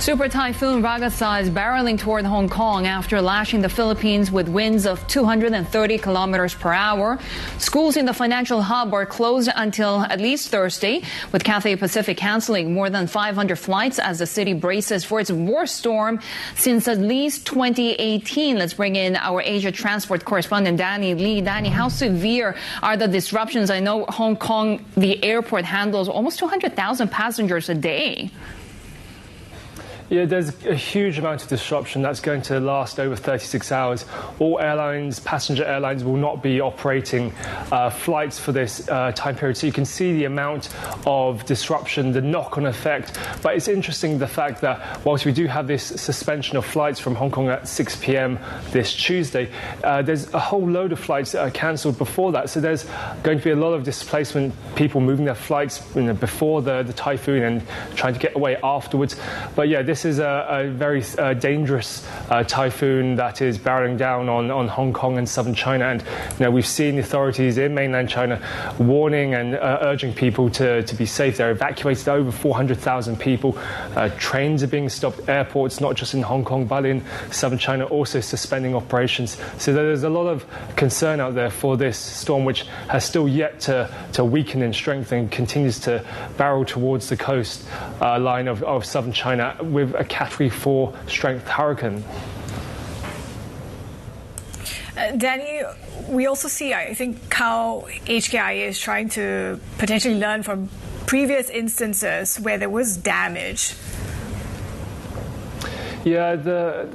Super Typhoon Ragasa is barreling toward Hong Kong after lashing the Philippines with winds of 230 kilometers per hour. Schools in the financial hub are closed until at least Thursday, with Cathay Pacific canceling more than 500 flights as the city braces for its worst storm since at least 2018. Let's bring in our Asia transport correspondent, Danny Lee. Danny, how severe are the disruptions? I know Hong Kong, the airport handles almost 200,000 passengers a day. Yeah, there's a huge amount of disruption that's going to last over 36 hours. All airlines, passenger airlines, will not be operating flights for this time period. So you can see the amount of disruption, the knock-on effect. But it's interesting the fact that whilst we do have this suspension of flights from Hong Kong at 6 p.m. this Tuesday, there's a whole load of flights that are cancelled before that. So there's going to be a lot of displacement, people moving their flights before the typhoon and trying to get away afterwards. But yeah, this is a very dangerous typhoon that is barreling down on Hong Kong and southern China. And we've seen the authorities in mainland China warning and urging people to be safe. They're evacuated over 400,000 people. Trains are being stopped. Airports, not just in Hong Kong, but in southern China, also suspending operations. So there's a lot of concern out there for this storm, which has still yet to weaken in strength and continues to barrel towards the coast line of southern China with a Category 4 strength hurricane. Danny, we also see, I think, how HKIA is trying to potentially learn from previous instances where there was damage. Yeah, the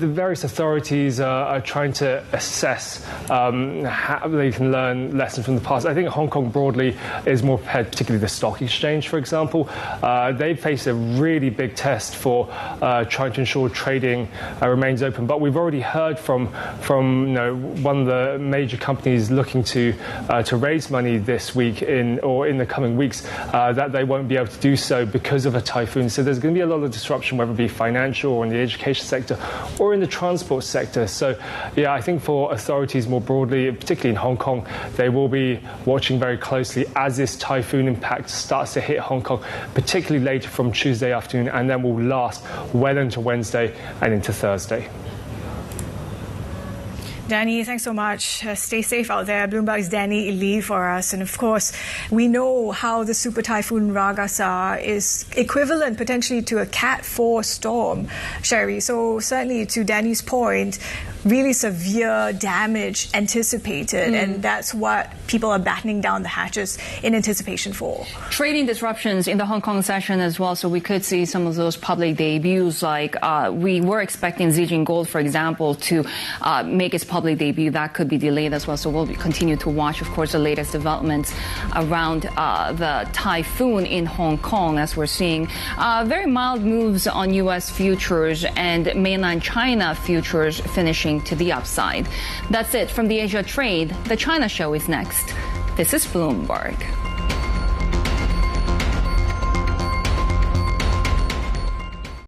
various authorities are trying to assess how they can learn lessons from the past. I think Hong Kong broadly is more prepared, particularly the stock exchange, for example. They face a really big test for trying to ensure trading remains open. But we've already heard from one of the major companies looking to raise money this week in the coming weeks that they won't be able to do so because of a typhoon. So there's going to be a lot of disruption, whether it be financial or in the education sector or in the transport sector. So yeah, I think for authorities more broadly, particularly in Hong Kong, they will be watching very closely as this typhoon impact starts to hit Hong Kong, particularly later from Tuesday afternoon, and then will last well into Wednesday and into Thursday. Danny, thanks so much. Stay safe out there. Bloomberg's Danny Lee for us. And of course, we know how the Super Typhoon Ragasa is equivalent potentially to a Cat 4 storm, Shery. So certainly to Danny's point, really severe damage anticipated. And that's what people are battening down the hatches in anticipation for. Trading disruptions in the Hong Kong session as well. So we could see some of those public debuts, like we were expecting Zijin Gold, for example, to make its public debut. That could be delayed as well. So we'll continue to watch, of course, the latest developments around the typhoon in Hong Kong, as we're seeing very mild moves on U.S. futures and mainland China futures finishing to the upside. That's it from the Asia Trade. The China Show is next. This is Bloomberg.